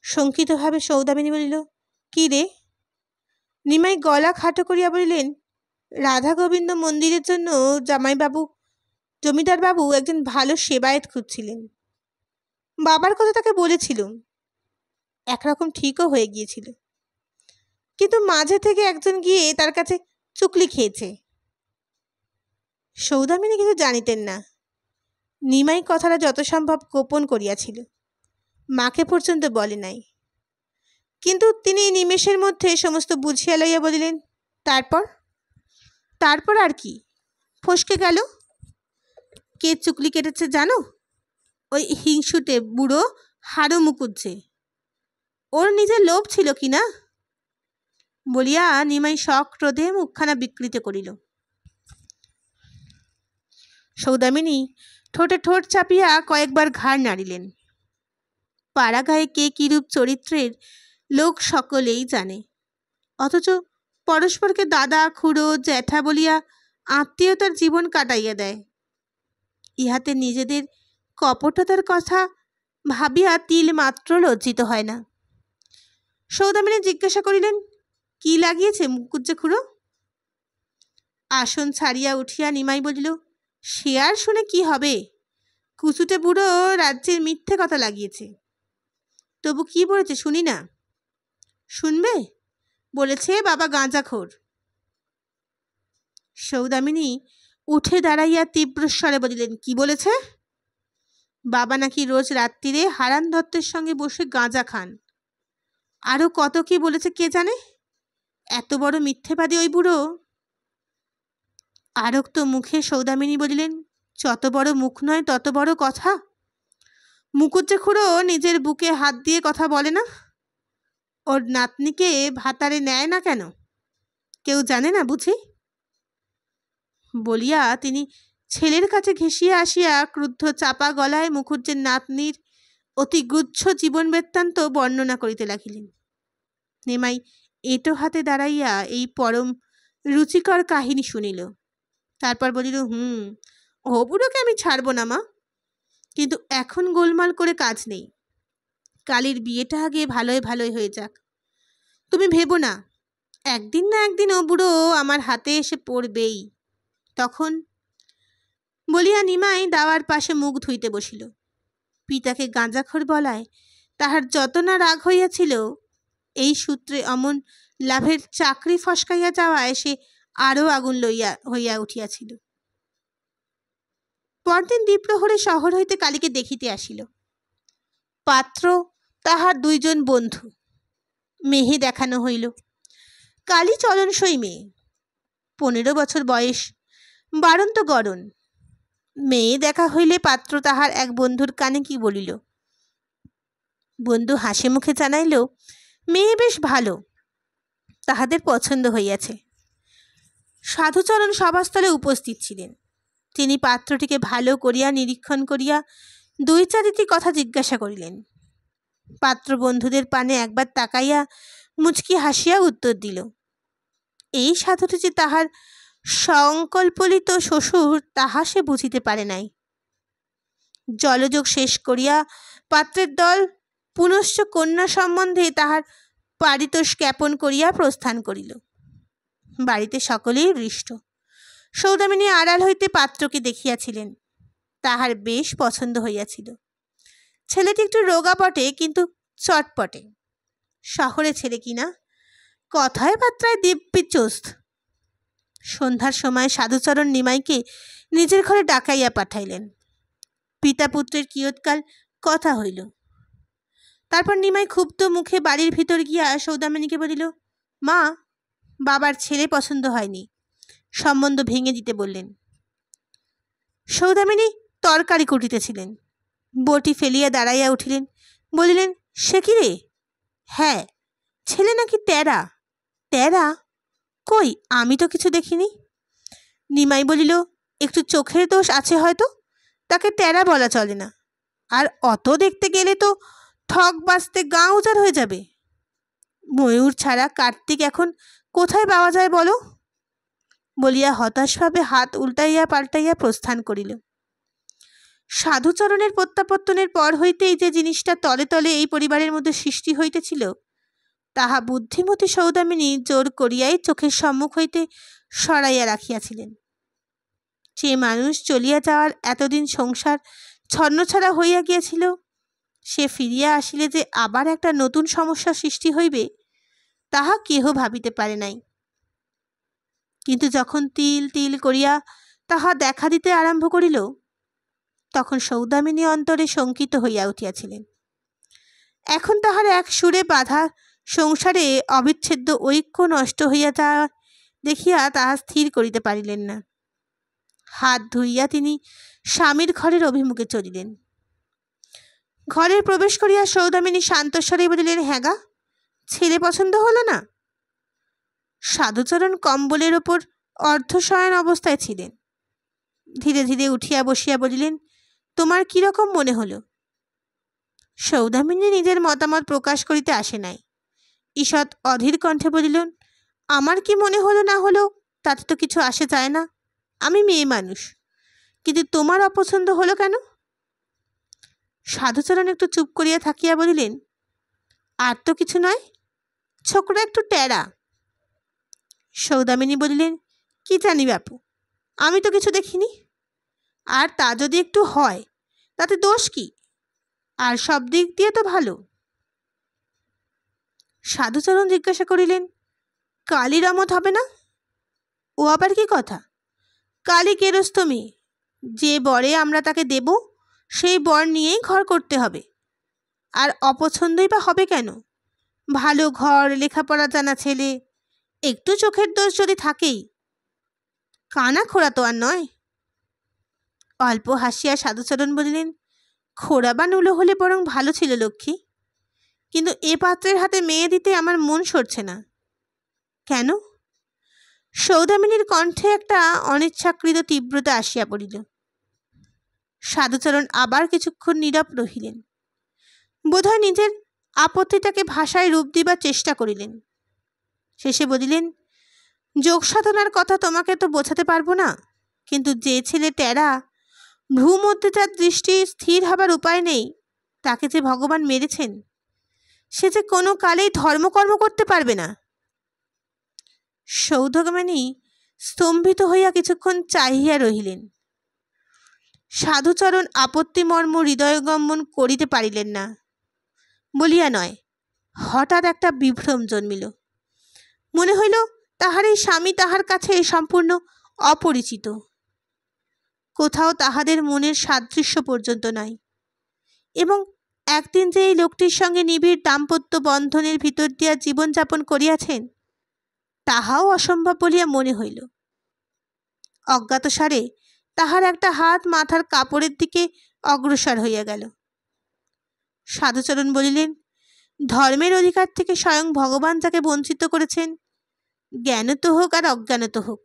শঙ্কিতভাবে সৌদামিনী বলিল, কি রে? নিমাই গলা খাটো করিয়া বলিলেন, রাধা গোবিন্দ মন্দিরের জন্য জমিদার বাবু একজন ভালো সেবায়েত খুঁজছিলেন। বাবার কথা তাকে বলেছিলুম, একরকম ঠিকও হয়ে গিয়েছিল, কিন্তু মাঝে থেকে একজন গিয়ে তার কাছে চুকলি খেয়েছে। সৌদামিনী কিছু জানিতেন না। নিমাই কথাটা যত সম্ভব গোপন করিয়াছিল, মাকে পর্যন্ত বলে নাই। কিন্তু তিনি নিমেষের মধ্যে সমস্ত বুঝিয়া লইয়া বলিলেন, তারপর আর কি? ফসকে গেল। কে চুকলি কেটেছে জানো? ওই হিংসুটে বুড়ো হাড়ো মুকুজ্জে। ওর নিজের লোভ ছিল কি না? বলিয়া নিমাই সক্রোধে মুখখানা বিকৃত করিল। সৌদামিনী ঠোঁটে ঠোঁট চাপিয়া কয়েকবার ঘাড় নাড়িলেন। পাড়াগাঁয়ে কে কিরূপ চরিত্রের লোক সকলেই জানে, অথচ পরস্পরকে দাদা, খুড়ো, জ্যাঠা বলিয়া আত্মীয়তার জীবন কাটাইয়া দেয়। ইহাতে নিজেদের কপটতার কথা ভাবিয়া তিল মাত্র লজ্জিত হয় না। সৌদামিনী জিজ্ঞাসা করিলেন, কি লাগিয়েছে মুকুজ্জে খুড়ো? আসন ছাড়িয়া উঠিয়া নিমাই বলিল, সে আর শুনে কি হবে, কুচুটে বুড়ো রাজ্যের মিথ্যে কথা লাগিয়েছে। তবু কি বলেছে শুনি না। শুনবে? বলেছে বাবা গাঁজাখোর। সৌদামিনী উঠে দাঁড়াইয়া তীব্রস্বরে বলিলেন, কি বলেছে? বাবা নাকি রোজ রাত্রিরে হারান দত্তের সঙ্গে বসে গাঁজা খান। আরো কত কি বলেছে কে জানে। এত বড় মিথ্যেবাদী ওই বুড়ো। আরক্ত মুখে সৌদামিনী বলিলেন, যত বড় মুখ নয় তত বড় কথা। মুকুজ্জে খুড়ো নিজের বুকে হাত দিয়ে কথা বলে না? ওর নাতনিকে ভাতারে নেয় না কেন? কেউ জানে না বুঝি? বলিয়া তিনি ছেলের কাছে ঘেঁষিয়া আসিয়া ক্রুদ্ধ চাপা গলায় মুখুজ্জের নাতনির অতি গুচ্ছ জীবন বৃত্তান্ত বর্ণনা করিতে লাগিলেন। নিমাই এঁটো হাতে দাঁড়াইয়া এই পরম রুচিকর কাহিনী শুনিল। তারপর বলিল, ও বুড়োকে আমি ছাড়ব না মা, কিন্তু এখন গোলমাল করে কাজ নেই। কালীর বিয়েটা আগে ভালোই হয়ে যাক। তুমি ভেবো না, একদিন না একদিন ও বুড়ো আমার হাতে এসে পড়বেই। তখন বলিয়া নিমাই দাওয়ার পাশে মুখ ধুইতে বসিল। পিতাকে গাঁজাখোর বলায় তাহার যত না রাগ হইয়াছিল, এই সূত্রে অমন লাভের চাকরি ফসকাইয়া যাওয়ায় সে আরও আগুন হইয়া উঠিয়াছিল। পরদিন দ্বিপ্রহরে শহর হইতে কালীকে দেখিতে আসিল। পাত্র তাহার 2 জন বন্ধু। মেহে দেখানো হইল। কালীচরণ সই মেয়ে, 15 বছর বয়স, বারন্ত গড়ন। মেয়ে দেখা হইলে পাত্র তাহার এক বন্ধুর কানে কি বলিল। বন্ধু হাসি মুখে জানাইল মেয়ে বেশ ভালো, তাহাদের পছন্দ হইয়াছে। সাধুচরণ সভাস্থলে উপস্থিত ছিলেন। তিনি পাত্রটিকে ভালো করিয়া নিরীক্ষণ করিয়া 2-4টি কথা জিজ্ঞাসা করিলেন। পাত্র বন্ধুদের পানে একবার তাকাইয়া মুচকি হাসিয়া উত্তর দিল। এই সাধুটি যে তাহার সংকল্পলিত শ্বশুর তাহা সে বুঝিতে পারে নাই। জলযোগ শেষ করিয়া পাত্রের দল পুনশ্চ কন্যা সম্বন্ধে তাহার পারিতোষ জ্ঞাপন করিয়া প্রস্থান করিল। বাড়িতে সকলেই হৃষ্ট। সৌদামিনী আড়াল হইতে পাত্রকে দেখিয়াছিলেন। তাহার বেশ পছন্দ হইয়াছিল। ছেলেটি একটু রোগা বটে, কিন্তু চটপটে। শহরে ছেলে কিনা, কথায় বার্তায় দিব্যি চোস্ত। সন্ধ্যার সময় সাধুচরণ নিমাইকে নিজের ঘরে ডাকাইয়া পাঠাইলেন। পিতা পুত্রের কিয়ৎকাল কথা হইল। তারপর নিমাই ক্ষুব্ধ মুখে বাড়ির ভিতর গিয়া সৌদামিনীকে বলিল, মা, বাবার ছেলে পছন্দ হয়নি, সম্বন্ধ ভেঙে দিতে বললেন। সৌদামিনী তরকারি কুটিতেছিলেন। বটি ফেলিয়া দাঁড়াইয়া উঠিলেন, বলিলেন, সে কি রে? হ্যাঁ, ছেলে নাকি তেরা। তেরা? কই, আমি তো কিছু দেখিনি। নিমাই বলিল, একটু চোখের দোষ আছে হয়তো, তাকে তেরা বলা চলে না। আর অত দেখতে গেলে তো ঠক বাঁচতে গাঁ উজাড় হয়ে যাবে। ময়ূর ছাড়া কার্তিক এখন কোথায় পাওয়া যায় বলো? বলিয়া হতাশভাবে হাত উল্টাইয়া পাল্টাইয়া প্রস্থান করিল। সাধুচরণের প্রত্যাবর্তনের পর হইতেই যে জিনিসটা তলে তলে এই পরিবারের মধ্যে সৃষ্টি হইতেছিল, তাহা বুদ্ধিমতী সৌদামিনী জোর করিয়াই চোখের সম্মুখ হইতে সরাইয়া রাখিয়াছিলেন। যে মানুষ চলিয়া যাওয়ার এতদিন সংসার ছন্নছাড়া হইয়া গিয়াছিল, সে ফিরিয়া আসিলে যে আবার একটা নতুন সমস্যা সৃষ্টি হইবে, তাহা কেহ ভাবিতে পারে নাই। কিন্তু যখন তিল তিল করিয়া তাহা দেখা দিতে আরম্ভ করিল, তখন সৌদামিনী অন্তরে শঙ্কিত হইয়া উঠিয়াছিলেন। এখন তাহার এক সুরে বাঁধা সংসারে অবিচ্ছেদ্য ঐক্য নষ্ট হইয়া যাওয়া দেখিয়া তাহা স্থির করিতে পারিলেন না। হাত ধুইয়া তিনি স্বামীর ঘরের অভিমুখে চলিলেন। ঘরে প্রবেশ করিয়া সৌদামিনী শান্তস্বরে বলিলেন, হ্যাঁ গা, ছেলে পছন্দ হলো না? সাধুচরণ কম্বলের ওপর অর্ধশয়ন অবস্থায় ছিলেন। ধীরে ধীরে উঠিয়া বসিয়া বলিলেন, তোমার কিরকম মনে হলো? সৌদামিনী নিজের মতামত প্রকাশ করিতে আসে নাই। ঈষৎ অধীর কণ্ঠে বলিলেন, আমার কি মনে হলো না হলো তাতে তো কিছু আসে যায় না, আমি মেয়ে মানুষ। কিন্তু তোমার অপছন্দ হলো কেন? সাধুচরণ একটু চুপ করিয়া থাকিয়া বলিলেন, আর তো কিছু নয়, ছোকরা একটু টেরা। সৌদামিনী বলিলেন, কি জানি বাপু, আমি তো কিছু দেখিনি। আর তা যদি একটু হয় তাতে দোষ কি? আর সব দিক দিয়ে তো ভালো। সাধুচরণ জিজ্ঞাসা করিলেন, কালী রমত হবে না? ও আবার কি কথা? কালী গেরস্থ মেয়ে, যে বরে আমরা তাকে দেব সেই বর নিয়েই ঘর করতে হবে। আর অপছন্দই বা হবে কেন? ভালো ঘর, লেখাপড়া জানা ছেলে, একটু চোখের দোষ যদি থাকেই, কানা খোড়া তো আর নয়। অল্প হাসিয়া সাধুচরণ বলিলেন, খোড়া বা নুলো হলে বরং ভালো ছিল লক্ষ্মী, কিন্তু এ পাত্রের হাতে মেয়ে দিতে আমার মন সরছে না। কেন? সৌদামিনীর কণ্ঠে একটা অনিচ্ছাকৃত তীব্রতা আসিয়া পড়িল। সাধুচরণ আবার কিছুক্ষণ নীরব রহিলেন। বোধহয় নিজের আপত্তিটাকে ভাষায় রূপ দিবার চেষ্টা করিলেন। শেষে বলিলেন, যোগ সাধনার কথা তোমাকে তো বোঝাতে পারবো না, কিন্তু যে ছেলে টেরা, ভ্রু মধ্যে যার দৃষ্টি স্থির হবার উপায় নেই, তাকে যে ভগবান মেরেছেন, সে যে কোনো কালেই ধর্মকর্ম করতে পারবে না। সৌদামিনী স্তম্ভিত হইয়া কিছুক্ষণ চাহিয়া রহিলেন। সাধুচরণ আপত্তিমর্ম হৃদয়গমন করিতে পারিলেন না বলিয়া নয়, হঠাৎ একটা বিভ্রম জন্মিল। মনে হইল তাহার এই স্বামী তাহার কাছে সম্পূর্ণ অপরিচিত। কোথাও তাহাদের মনের সাদৃশ্য পর্যন্ত নাই, এবং একদিন যে এই লোকটির সঙ্গে নিবিড় দাম্পত্য বন্ধনের ভিতর দিয়া জীবনযাপন করিয়াছেন, তাহাও অসম্ভব বলিয়া মনে হইল। অজ্ঞাতসারে তাহার একটা হাত মাথার কাপড়ের দিকে অগ্রসর হইয়া গেল। সাধুচরণ বলিলেন, ধর্মের অধিকার থেকে স্বয়ং ভগবান যাকে বঞ্চিত করেছেন, জ্ঞানত হোক আর অজ্ঞানত হোক,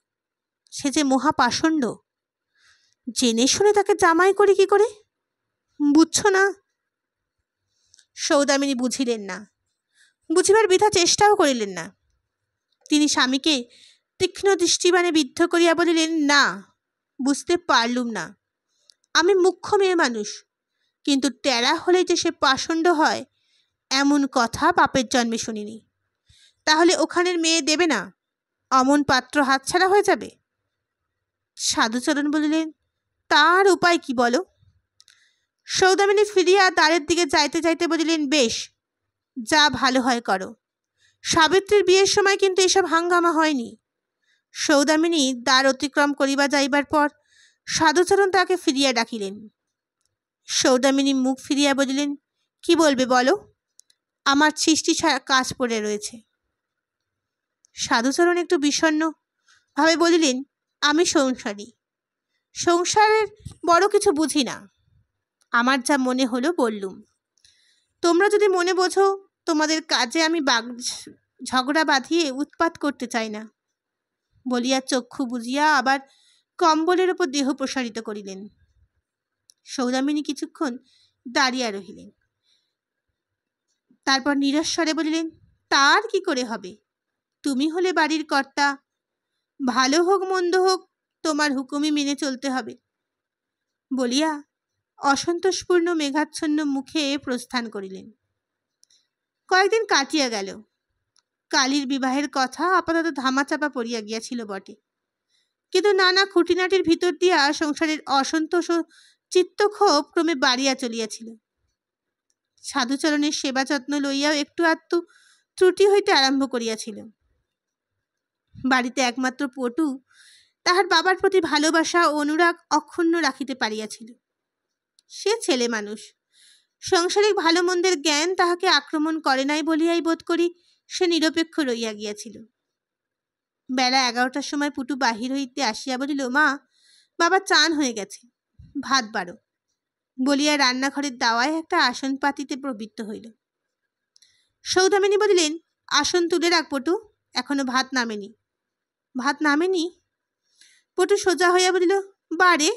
সে যে মহাপাষণ্ড, জেনে শুনে তাকে জামাই করি কি করে? বুঝছ না? সৌদামিনী বুঝিলেন না, বুঝিবার বৃথা চেষ্টাও করিলেন না। তিনি স্বামীকে তীক্ষ্ণ দৃষ্টিবাণে বিদ্ধ করিয়া বলিলেন, না, বুঝতে পারলুম না। আমি মুখ্য মেয়ে মানুষ, কিন্তু টেরা হলে যে সে পাষণ্ড হয় এমন কথা বাপের জন্মে শুনিনি। তাহলে ওখানের মেয়ে দেবে না? অমন পাত্র হাতছাড়া হয়ে যাবে? সাধুচরণ বলিলেন, তার উপায় কি বলো? সৌদামিনী ফিরিয়া দ্বারের দিকে যাইতে যাইতে বলিলেন, বেশ, যা ভালো হয় করো। সাবিত্রীর বিয়ের সময় কিন্তু এসব হাঙ্গামা হয়নি। সৌদামিনী দ্বার অতিক্রম করিবা যাইবার পর সাধুচরণ তাকে ফিরিয়া ডাকিলেন। সৌদামিনী মুখ ফিরিয়া বলিলেন, কি বলবে বলো, আমার সৃষ্টি কাজ পড়ে রয়েছে। সাধুচরণ একটু বিষণ্ণ ভাবে বলিলেন, আমি সংসারী, সংসারের বড় কিছু বুঝি না। আমার যা মনে হলো বললুম। তোমরা যদি মনে বোঝো, তোমাদের কাজে আমি ঝগড়া বাঁধিয়ে উৎপাত করতে চাই না, বলিয়া চক্ষু বুঝিয়া আবার কম্বলের ওপর দেহ প্রসারিত করিলেন। সৌদামিনী কিছুক্ষণ দাঁড়িয়া রহিলেন। তারপর নিরস্বরে বলিলেন, তার কি করে হবে? তুমি হলে বাড়ির কর্তা, ভালো হোক মন্দ হোক তোমার হুকুমই মেনে চলতে হবে, বলিয়া অসন্তোষপূর্ণ মেঘাচ্ছন্ন মুখে প্রস্থান করিলেন। কয়েকদিন কাটিয়া গেল। কালীর বিবাহের কথা আপাতত ধামাচাপা পড়িয়া গিয়াছিল বটে, কিন্তু নানা খুঁটিনাটির ভিতর দিয়া সংসারের অসন্তোষ ও চিত্তক্ষোভ ক্রমে বাড়িয়া চলিয়াছিল। সাধুচরণের সেবা যত্ন লইয়াও একটু আধটু ত্রুটি হইতে আরম্ভ করিয়াছিল। বাড়িতে একমাত্র পটু তাহার বাবার প্রতি ভালোবাসা ও অনুরাগ অক্ষুণ্ণ রাখিতে পারিয়াছিল। সে ছেলে মানুষ, সংসারিক ভালো মন্দের জ্ঞান তাহাকে আক্রমণ করে নাই বলিয়াই বোধ করি সে নিরপেক্ষ রইয়া গিয়াছিল। বেলা 11টার সময় পুটু বাহির হইতে আসিয়া বলিল, মা, বাবা চান হয়ে গেছে, ভাত বাড়ো, বলিয়া রান্নাঘরের দাওয়ায় একটা আসন পাতিতে প্রবৃত্ত হইল। সৌদামিনী বলিলেন, আসন তুলে রাখ পটু, এখনো ভাত নামেনি। ভাত নামেনি? পটু সোজা হইয়া বলিল, বারে,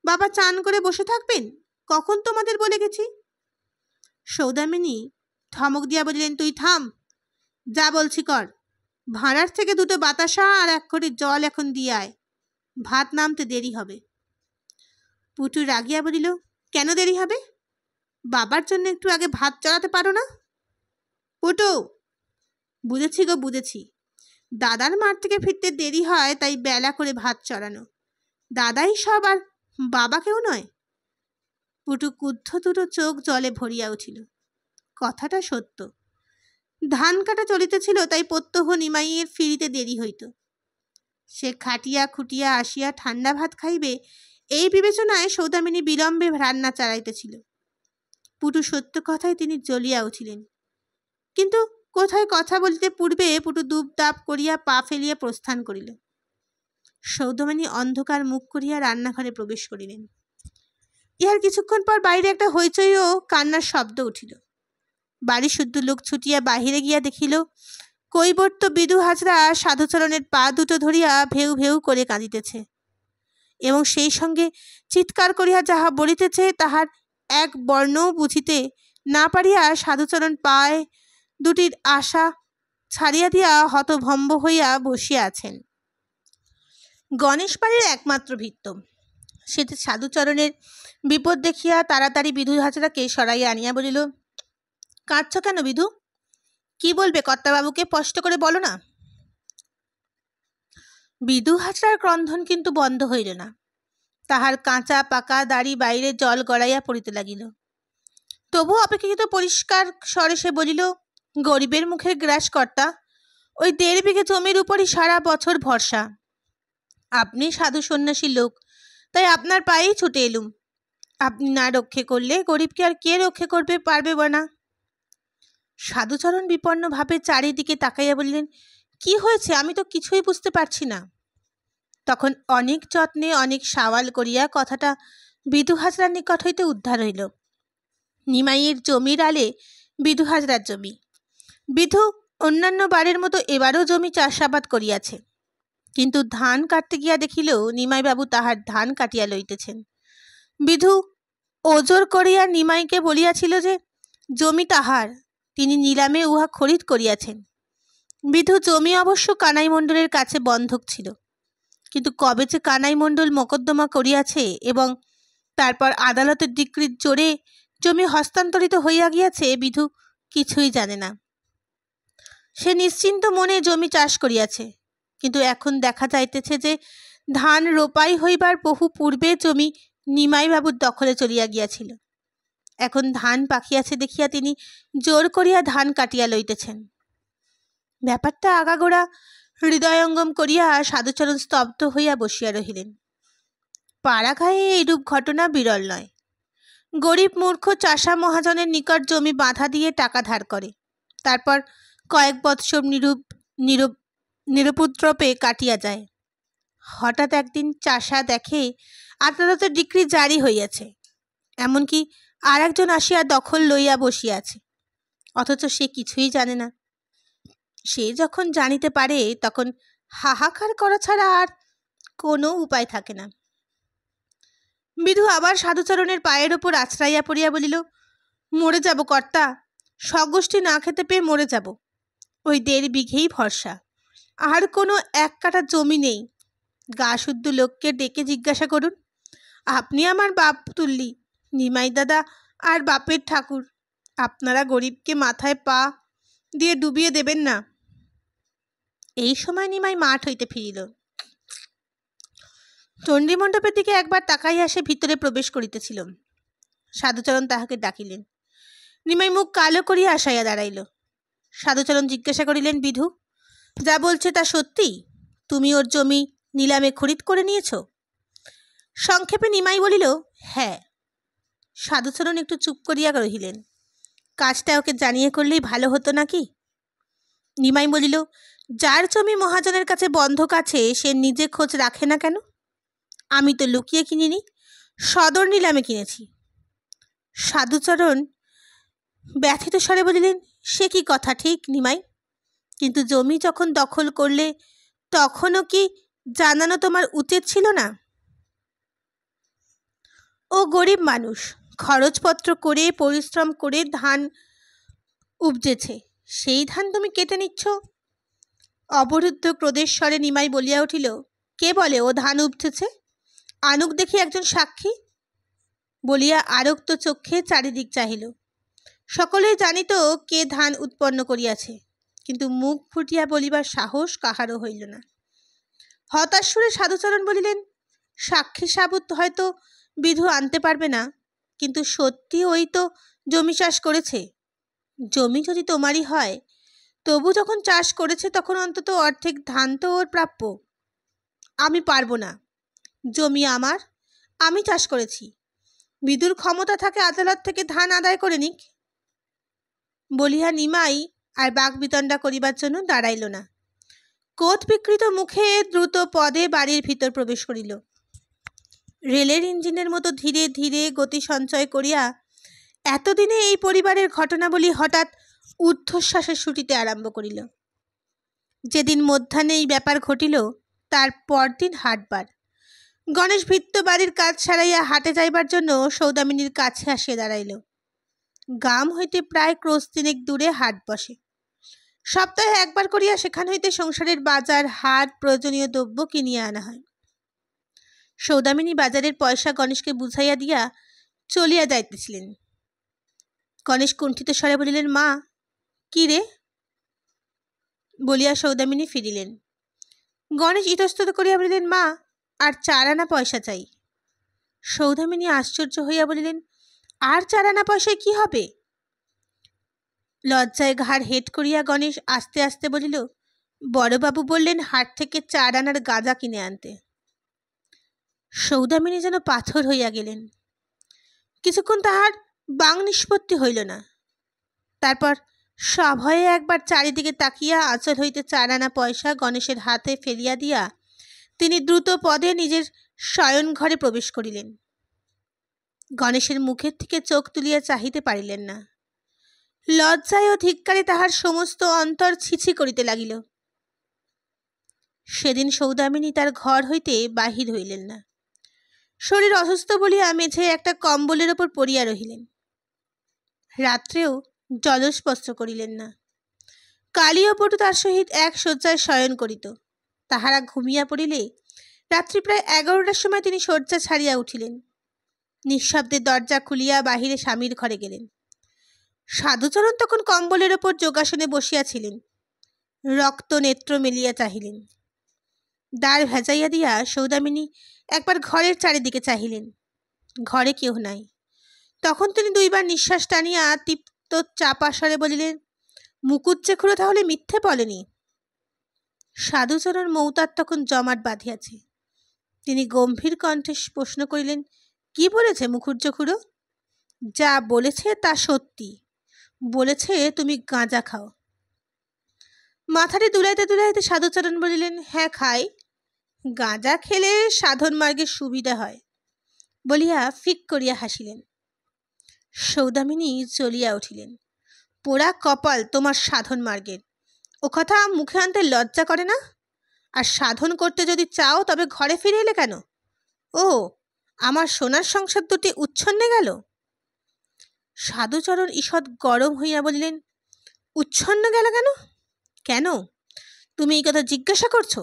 বাবা চান করে বসে থাকবেন? কখন তোমাদের বলে গেছি? সৌদামিনী ধমক দিয়া বলিলেন, তুই থাম, যা বলছি কর। ভাঁড়ার থেকে 2টো বাতাসা আর 1 ঘটি জল এখন দিয়ে আয়, ভাত নামতে দেরি হবে। পুটু রাগিয়া বলিল, কেন দেরি হবে? বাবার জন্য একটু আগে ভাত চড়াতে পারো না? পুটু, বুঝেছি গো, বুঝেছি, দাদার মাঠ থেকে ফিরতে দেরি হয়, তাই বেলা করে ভাত চড়ানো। দাদাই সব, আর বাবা কেউ নয়? পুটু কুদ্ধ 2টো চোখ জলে ভরিয়া উঠিল। কথাটা সত্য। ধান কাটা চলিতেছিল, তাই প্রত্যহ নিমাইয়ের ফিরিতে দেরি হইত। সে খাটিয়া খুটিয়া আসিয়া ঠান্ডা ভাত খাইবে, এই বিবেচনায় সৌদামিনী বিলম্বে রান্না চালাইতেছিল। পুটু সত্য কথায় তিনি জ্বলিয়া উঠিলেন, কিন্তু কোথায় কথা বলিতে পূর্বে পুটু দুপ দাপ করিয়া পা ফেলিয়া প্রস্থান করিল। সৌদামিনী অন্ধকার মুখ করিয়া রান্নাঘরে প্রবেশ করিলেন। ইহার কিছুক্ষণ পর বাইরে একটা হইচই ও কান্নার শব্দ উঠিল। বাড়ি শুদ্ধ লোক ছুটিয়া বাহিরে গিয়া দেখিল, কৈবর্ত বিদু হাজরা সাধুচরণের পা 2টো ধরিয়া ভেউ ভেউ করে কাঁদিতেছে, এবং সেই সঙ্গে চিৎকার করিয়া যাহা বলিতেছে তাহার এক বর্ণও বুঝিতে না পারিয়া সাধুচরণ পায় 2টির আশা ছাড়িয়া দিয়া হতভম্ব হইয়া বসিয়া আছেন। গণেশ বাড়ির একমাত্র ভিত্ত, সে সাধুচরণের বিপদ দেখিয়া তাড়াতাড়ি বিদু হাজরাকে সরাইয়া আনিয়া বলিল, কাঁদছ কেন বিধু? কি বলবে কর্তাবাবুকে, স্পষ্ট করে বলো না। বিদু হাজরার ক্রন্ধন কিন্তু বন্ধ হইল না। তাহার কাঁচা পাকা দাড়ি বাইরে জল গড়াইয়া পড়িতে লাগিল। তবু অপেক্ষাকৃত পরিষ্কার স্বরে সে বলিল, গরিবের মুখের গ্রাস কর্তা, ওই 1.5 বিঘে জমির উপরই সারা বছর ভরসা। আপনি সাধু সন্ন্যাসী লোক, তাই আপনার পায়েই ছুটে এলুম। আপনি না রক্ষে করলে গরিবকে আর কে রক্ষে করবে পারবে না। সাধুচরণ বিপন্ন ভাবে চারিদিকে তাকাইয়া বলিলেন, কি হয়েছে আমি তো কিছুই বুঝতে পারছি না। তখন অনেক যত্নে অনেক সওয়াল করিয়া কথাটা বিধু হাজরার নিকট হইতে উদ্ধার হইল। নিমাইয়ের জমির আলে বিধু হাজরার জমি। বিধু অন্যান্য বারের মতো এবারও জমি চাষাবাদ করিয়াছে, কিন্তু ধান কাটতে গিয়া দেখিল নিমাইবাবু তাহার ধান কাটিয়া লইতেছেন। বিধু ওজোর করিয়া নিমাইকে বলিয়াছিল যে জমি তাহার, তিনি নিলামে উহা খরিদ করিয়াছেন। বিধু জমি অবশ্য কানাই মণ্ডলের কাছে বন্ধক ছিল, কিন্তু কবে যে কানাই মণ্ডল মোকদ্দমা করিয়াছে এবং তারপর আদালতের ডিক্রির জোরে জমি হস্তান্তরিত হইয়া গিয়াছে বিধু কিছুই জানে না। সে নিশ্চিন্ত মনে জমি চাষ করিয়াছে, কিন্তু এখন দেখা যাইতেছে যে ধান রোপাই হইবার বহু পূর্বে জমি নিমাইবাবুর দখলে চলিয়া গিয়াছিল। এখন ধান পাকিয়াছে দেখিয়া তিনি জোর করিয়া ধান কাটিয়া লইতেছেন। ব্যাপারটা আগাগোড়া হৃদয়ঙ্গম করিয়া সাধুচরণ স্তব্ধ হইয়া বসিয়া রহিলেন। পাড়াগাঁয়ে এইরূপ ঘটনা বিরল নয়। গরিব মূর্খ চাষা মহাজনের নিকট জমি বাঁধা দিয়ে টাকা ধার করে, তারপর কয়েক বৎসর নিরুপদ্রবে কাটিয়া যায়। হঠাৎ একদিন চাষা দেখে আদালতের ডিক্রি জারি হইয়াছে, এমনকি আর একজন আসিয়া দখল লইয়া বসিয়াছে, অথচ সে কিছুই জানে না। সে যখন জানিতে পারে তখন হাহাকার করা ছাড়া আর কোনো উপায় থাকে না। বিধু আবার সাধুচরণের পায়ের ওপর আছড়াইয়া পড়িয়া বলিল, মরে যাব কর্তা, স্বগোষ্ঠী না খেতে পেয়ে মরে যাব। ওই 1.5 বিঘেই ভরসা, আর কোনো 1 কাঠা জমি নেই। গা শুদ্ধ লোককে ডেকে জিজ্ঞাসা করুন, আপনি আমার বাপ তুল্লি, নিমাই দাদা আর বাপের ঠাকুর, আপনারা গরিবকে মাথায় পা দিয়ে ডুবিয়ে দেবেন না। এই সময় নিমাই মাঠ হইতে ফিরিল। চণ্ডীমণ্ডপের দিকে একবার তাকাইয়া সে ভিতরে প্রবেশ করিতেছিল। সাধুচরণ তাহাকে ডাকিলেন। নিমাই মুখ কালো করিয়া আসাইয়া দাঁড়াইল। সাধুচরণ জিজ্ঞাসা করিলেন, বিধু যা বলছে তা সত্যি? তুমি ওর জমি নিলামে খরিদ করে নিয়েছ? সংক্ষেপে নিমাই বলিল, হ্যাঁ। সাধুচরণ একটু চুপ করিয়া রহিলেন। কাজটা ওকে জানিয়ে করলেই ভালো হতো নাকি? নিমাই বলিল, যার জমি মহাজনের কাছে বন্ধক আছে সে নিজে খোঁজ রাখে না কেন? আমি তো লুকিয়ে কিনিনি, সদর নিলামে কিনেছি। সাধুচরণ ব্যথিত স্বরে বলিলেন, সে কি কথা ঠিক নিমাই, কিন্তু জমি যখন দখল করলে তখনও কি জানানো তোমার উচিত ছিল না? ও গরিব মানুষ, খরচপত্র করে পরিশ্রম করে ধান উপজেছে, সেই ধান তুমি কেটে নিচ্ছ। অবরুদ্ধ ক্রোধের স্বরে নিমাই বলিয়া উঠিল, কে বলে ও ধান উপজেছে? আনুক দেখি একজন সাক্ষী। বলিয়া আরক্ত চক্ষে চারিদিক চাহিল। সকলেই জানিত কে ধান উৎপন্ন করিয়াছে, কিন্তু মুখ ফুটিয়া বলিবার সাহস কাহারও হইল না। হতাশ সুরে সাধুচরণ বলিলেন, সাক্ষী সাবুত হয়তো বিধু আনতে পারবে না, কিন্তু সত্যি ওই তো জমি চাষ করেছে। জমি যদি তোমারই হয়, তবু যখন চাষ করেছে তখন অন্তত অর্ধেক ধান তো ওর প্রাপ্য। আমি পারবো না, জমি আমার, আমি চাষ করেছি। বিধুর ক্ষমতা থাকে আদালত থেকে ধান আদায় করে নিক। বলিয়া নিমাই আর বাক বিতণ্ডা করিবার জন্য দাঁড়াইল না। কোট বিকৃত মুখে দ্রুত পদে বাড়ির ভিতর প্রবেশ করিল। রেলের ইঞ্জিনের মতো ধীরে ধীরে গতি সঞ্চয় করিয়া এতদিনে এই পরিবারের ঘটনাবলী হঠাৎ ঊর্ধ্বশ্বাসে ছুটিতে আরম্ভ করিল। যেদিন মধ্যাহ্নে এই ব্যাপার ঘটিল তার পরদিন হাটবার। গণেশ ভৃত্য বাড়ির কাজ সারাইয়া হাটে যাইবার জন্য সৌদামিনীর কাছে আসিয়া দাঁড়াইল। গ্রাম হইতে প্রায় ক্রোশ 3 দূরে হাট বসে। সপ্তাহে একবার করিয়া সেখান হইতে সংসারের বাজার হাট প্রয়োজনীয় দ্রব্য কিনিয়া আনা হয়। সৌদামিনী বাজারের পয়সা গণেশকে বুঝাইয়া দিয়া চলিয়া যাইতেছিলেন। গণেশ কুণ্ঠিত স্বরে বলিলেন, মা, কি রে? বলিয়া সৌদামিনী ফিরিলেন। গণেশ ইতস্তত করিয়া বলিলেন, মা, আর 4 আনা পয়সা চাই। সৌদামিনী আশ্চর্য হইয়া বলিলেন, আর 4 আনা পয়সায় কি হবে? লজ্জায় ঘাড় হেট করিয়া গণেশ আস্তে আস্তে বলিল, বড়বাবু বললেন হাট থেকে 4 আনার গাঁজা কিনে আনতে। সৌদামিনী যেন পাথর হইয়া গেলেন। কিছুক্ষণ তাহার বাং নিষ্পত্তি হইল না। তারপর সভয়ে একবার চারিদিকে তাকিয়া আঁচল হইতে 4 আনা পয়সা গণেশের হাতে ফেলিয়া দিয়া তিনি দ্রুত পদে নিজের শয়ন ঘরে প্রবেশ করিলেন। গণেশের মুখের থেকে চোখ তুলিয়া চাহিতে পারিলেন না। লজ্জায় ও ধিক্কারে তাহার সমস্ত অন্তর ছিছি করিতে লাগিল। সেদিন সৌদামিনী তার ঘর হইতে বাহির হইলেন না। শরীর অসুস্থ বলিয়া মেঝে একটা কম্বলের ওপর পড়িয়া রহিলেন। রাত্রেও জলস্পর্শ করিলেন না। কালী ও পটু তার সহিত এক শয্যায় শয়ন করিত। তাহারা ঘুমিয়া পড়িলে রাত্রি প্রায় 11টার সময় তিনি শয্যা ছাড়িয়া উঠিলেন। নিঃশব্দে দরজা খুলিয়া বাহিরে স্বামীর ঘরে গেলেন। সাধুচরণ তখন কম্বলের ওপর যোগাসনে বসিয়াছিলেন। রক্ত নেত্র মেলিয়া চাহিলেন। দ্বার ভেজাইয়া দিয়া সৌদামিনী একবার ঘরের চারিদিকে চাহিলেন। ঘরে কেহ নাই। তখন তিনি 2বার নিঃশ্বাস টানিয়া তৃপ্ত চাপা স্বরে বলিলেন, মুকুজ্জে খুড়ো তাহলে মিথ্যে বলেনি। সাধুচরণ মৌতার তখন জমাট বাঁধিয়াছে। তিনি গম্ভীর কণ্ঠে প্রশ্ন করিলেন, কি বলেছে মুখুজ্জ খুড়ো? যা বলেছে তা সত্যি। বলেছে তুমি গাঁজা খাও। মাথাটি দুলাইতে দুলাইতে সাধুচরণ বলিলেন, হ্যাঁ খাই। গাঁজা খেলে সাধন মার্গের সুবিধা হয় বলিয়া ফিক করিয়া হাসিলেন। সৌদামিনী চলিয়া উঠিলেন। পোড়া কপাল তোমার সাধন মার্গের। ও কথা মুখে আনতে লজ্জা করে না? আর সাধন করতে যদি চাও তবে ঘরে ফিরে এলে কেন? ও, আমার সোনার সংসার দুটি উচ্ছন্নে গেল। সাধুচরণ ঈষৎ গরম হইয়া বলিলেন, উচ্ছন্ন গেল কেন? কেন তুমি এই কথা জিজ্ঞাসা করছো?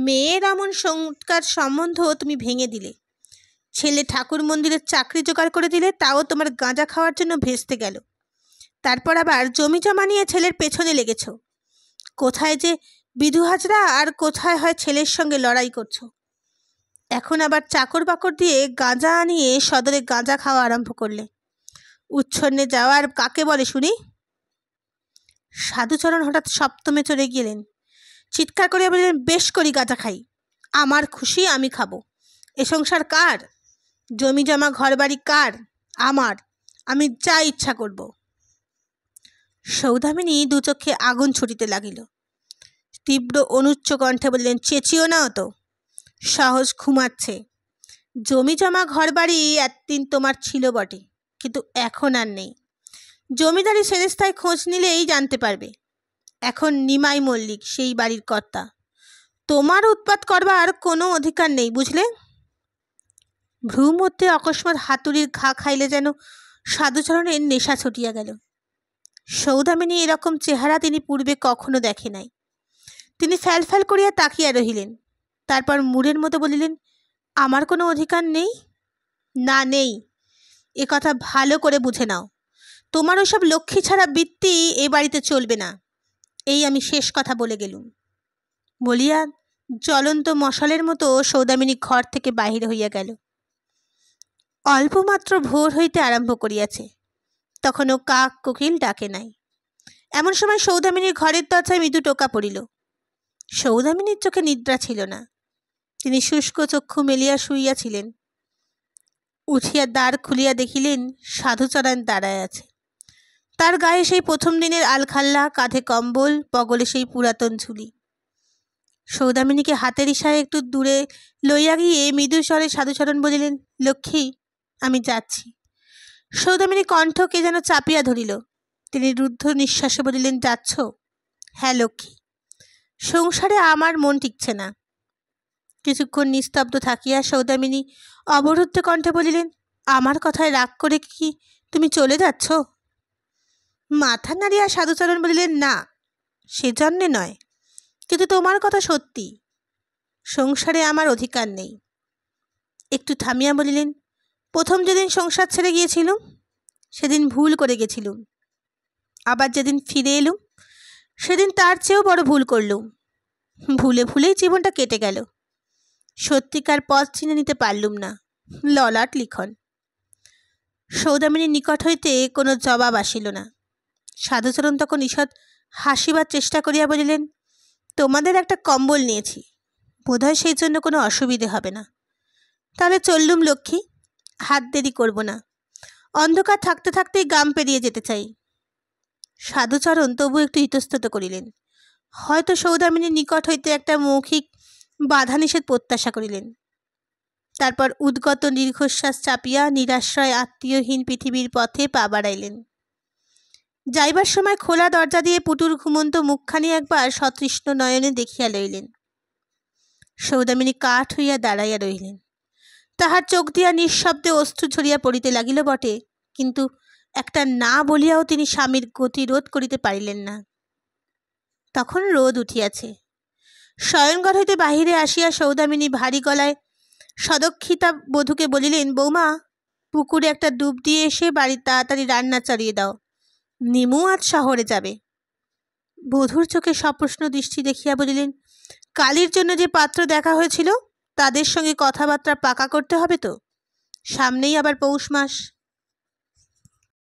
মেয়ের এমন সংস্কার সম্বন্ধ তুমি ভেঙে দিলে। ছেলে ঠাকুর মন্দিরের চাকরি জোগাড় করে দিলে, তাও তোমার গাঁজা খাওয়ার জন্য ভেস্তে গেল। তারপর আবার জমি জমা নিয়ে ছেলের পেছনে লেগেছ। কোথায় যে বিধু হাজরা আর কোথায় হয় ছেলের সঙ্গে লড়াই করছো। এখন আবার চাকর বাকর দিয়ে গাঁজা আনিয়ে সদরে গাঁজা খাওয়া আরম্ভ করলে। উচ্ছন্নে যাওয়ার কাকে বলে শুনি? সাধুচরণ হঠাৎ সপ্তমে চলে গেলেন। চিৎকার করিয়া বললেন, বেশ করি গাঁজা খাই। আমার খুশি আমি খাবো। এ সংসার কার? জমি জমা ঘর বাড়ি কার? আমার। আমি যা ইচ্ছা করব। সৌদামিনী দুচক্ষে আগুন ছুটিতে লাগিল। তীব্র অনুচ্চ কণ্ঠে বললেন, চেঁচিও না অত। সহজ ঘুমাচ্ছে। জমি জমা ঘর বাড়ি একদিন তোমার ছিল বটে, কিন্তু এখন আর নেই। জমিদারি সেরেস্তায় খোঁজ নিলেই জানতে পারবে। এখন নিমাই মল্লিক সেই বাড়ির কর্তা। তোমার উৎপাত করবার কোনো অধিকার নেই, বুঝলে? ভ্রু মধ্যে অকস্মাৎ হাতুড়ির ঘা খাইলে যেন সাধুচরণের নেশা ছুটিয়া গেল। সৌদামিনী এরকম চেহারা তিনি পূর্বে কখনো দেখে নাই। তিনি ফ্যাল ফ্যাল করিয়া তাকিয়া রহিলেন। তারপর মুড়ের মতো বলিলেন, আমার কোনো অধিকার নেই? না, নেই। এ কথা ভালো করে বুঝে নাও। তোমার ওইসব লক্ষ্মী ছাড়া বৃত্তি এ বাড়িতে চলবে না। এই আমি শেষ কথা বলে গেলুম। বলিয়া জ্বলন্ত মশালের মতো সৌদামিনী ঘর থেকে বাহির হইয়া গেল। অল্পমাত্র ভোর হইতে আরম্ভ করিয়াছে, তখনও কাক কোকিল ডাকে নাই। এমন সময় সৌদামিনীর ঘরের দরজায় মৃদু টোকা পড়িল। সৌদামিনীর চোখে নিদ্রা ছিল না। তিনি শুষ্ক চক্ষু মেলিয়া শুইয়াছিলেন। উঠিয়া দ্বার খুলিয়া দেখিলেন সাধুচরণ দাঁড়ায় আছে। তার গায়ে সেই প্রথম দিনের আলখাল্লা, কাঁধে কম্বল, বগলে সেই পুরাতন ঝুলি। সৌদামিনীকে হাতের ইশারায় একটু দূরে লইয়া গিয়ে মৃদু স্বরে সাধুচরণ বলিলেন, লক্ষ্মী, আমি যাচ্ছি। সৌদামিনী কণ্ঠ কে যেন চাপিয়া ধরিল। তিনি রুদ্ধ নিঃশ্বাসে বলিলেন, যাচ্ছ? হ্যাঁ লক্ষ্মী। সংসারে আমার মন টিকছে না। কিছুক্ষণ নিস্তব্ধ থাকিয়া সৌদামিনী অবরুদ্ধ কণ্ঠে বলিলেন, আমার কথায় রাগ করে কি তুমি চলে যাচ্ছ? মাথা নাড়িয়া সাধুচরণ বলিলেন, না, সেজন্যে নয়, কিন্তু তোমার কথা সত্যি। সংসারে আমার অধিকার নেই। একটু থামিয়া বলিলেন, প্রথম যেদিন সংসার ছেড়ে গিয়েছিলুম সেদিন ভুল করে গেছিলুম। আবার যেদিন ফিরে এলুম সেদিন তার চেয়েও বড় ভুল করলুম। ভুলে ভুলেই জীবনটা কেটে গেল। সত্যিকার পথ চিনে নিতে পারলুম না। ললাট লিখন। সৌদামিনীর নিকট হইতে কোনো জবাব আসিল না। সাধুচরণ তখন ঈষৎ হাসিবার চেষ্টা করিয়া বলিলেন, তোমাদের একটা কম্বল নিয়েছি, বোধহয় সেই জন্য কোনো অসুবিধে হবে না। তাহলে চললুম লক্ষ্মী, হাত দেরি করব না। অন্ধকার থাকতে থাকতেই গ্রাম পেরিয়ে যেতে চাই। সাধুচরণ তবু একটু ইতস্তত করিলেন। হয়তো সৌদামিনীর নিকট হইতে একটা মৌখিক বাধা নিষেধ প্রত্যাশা করিলেন। তারপর উদ্গত দীর্ঘশ্বাস চাপিয়া নিরাশ্রয় আত্মীয়হীন পৃথিবীর পথে পা বাড়াইলেন। যাইবার সময় খোলা দরজা দিয়ে পুটুর ঘুমন্ত মুখখানি একবার সতৃষ্ণ নয়নে দেখিয়া লইলেন। সৌদামিনী কাঠ হইয়া দাঁড়াইয়া রহিলেন। তাহার চোখ দিয়া নিঃশব্দে অশ্রু ঝরিয়া পড়িতে লাগিল বটে, কিন্তু একটা না বলিয়াও তিনি স্বামীর গতিরোধ করিতে পারিলেন না। তখন রোদ উঠিয়াছে। শয়নঘর হইতে বাহিরে আসিয়া সৌদামিনী ভারী গলায় সদক্ষিতা বধূকে বলিলেন, বৌমা, পুকুরে একটা ডুব দিয়ে এসে বাড়ির তাড়াতাড়ি রান্না চালিয়ে দাও, নিমু আজ শহরে যাবে। বধূর চোখে সপ্রশ্ন দৃষ্টি দেখিয়া বলিলেন, কালীর জন্য যে পাত্র দেখা হয়েছিল তাদের সঙ্গে কথাবার্তা পাকা করতে হবে তো, সামনেই আবার পৌষ মাস।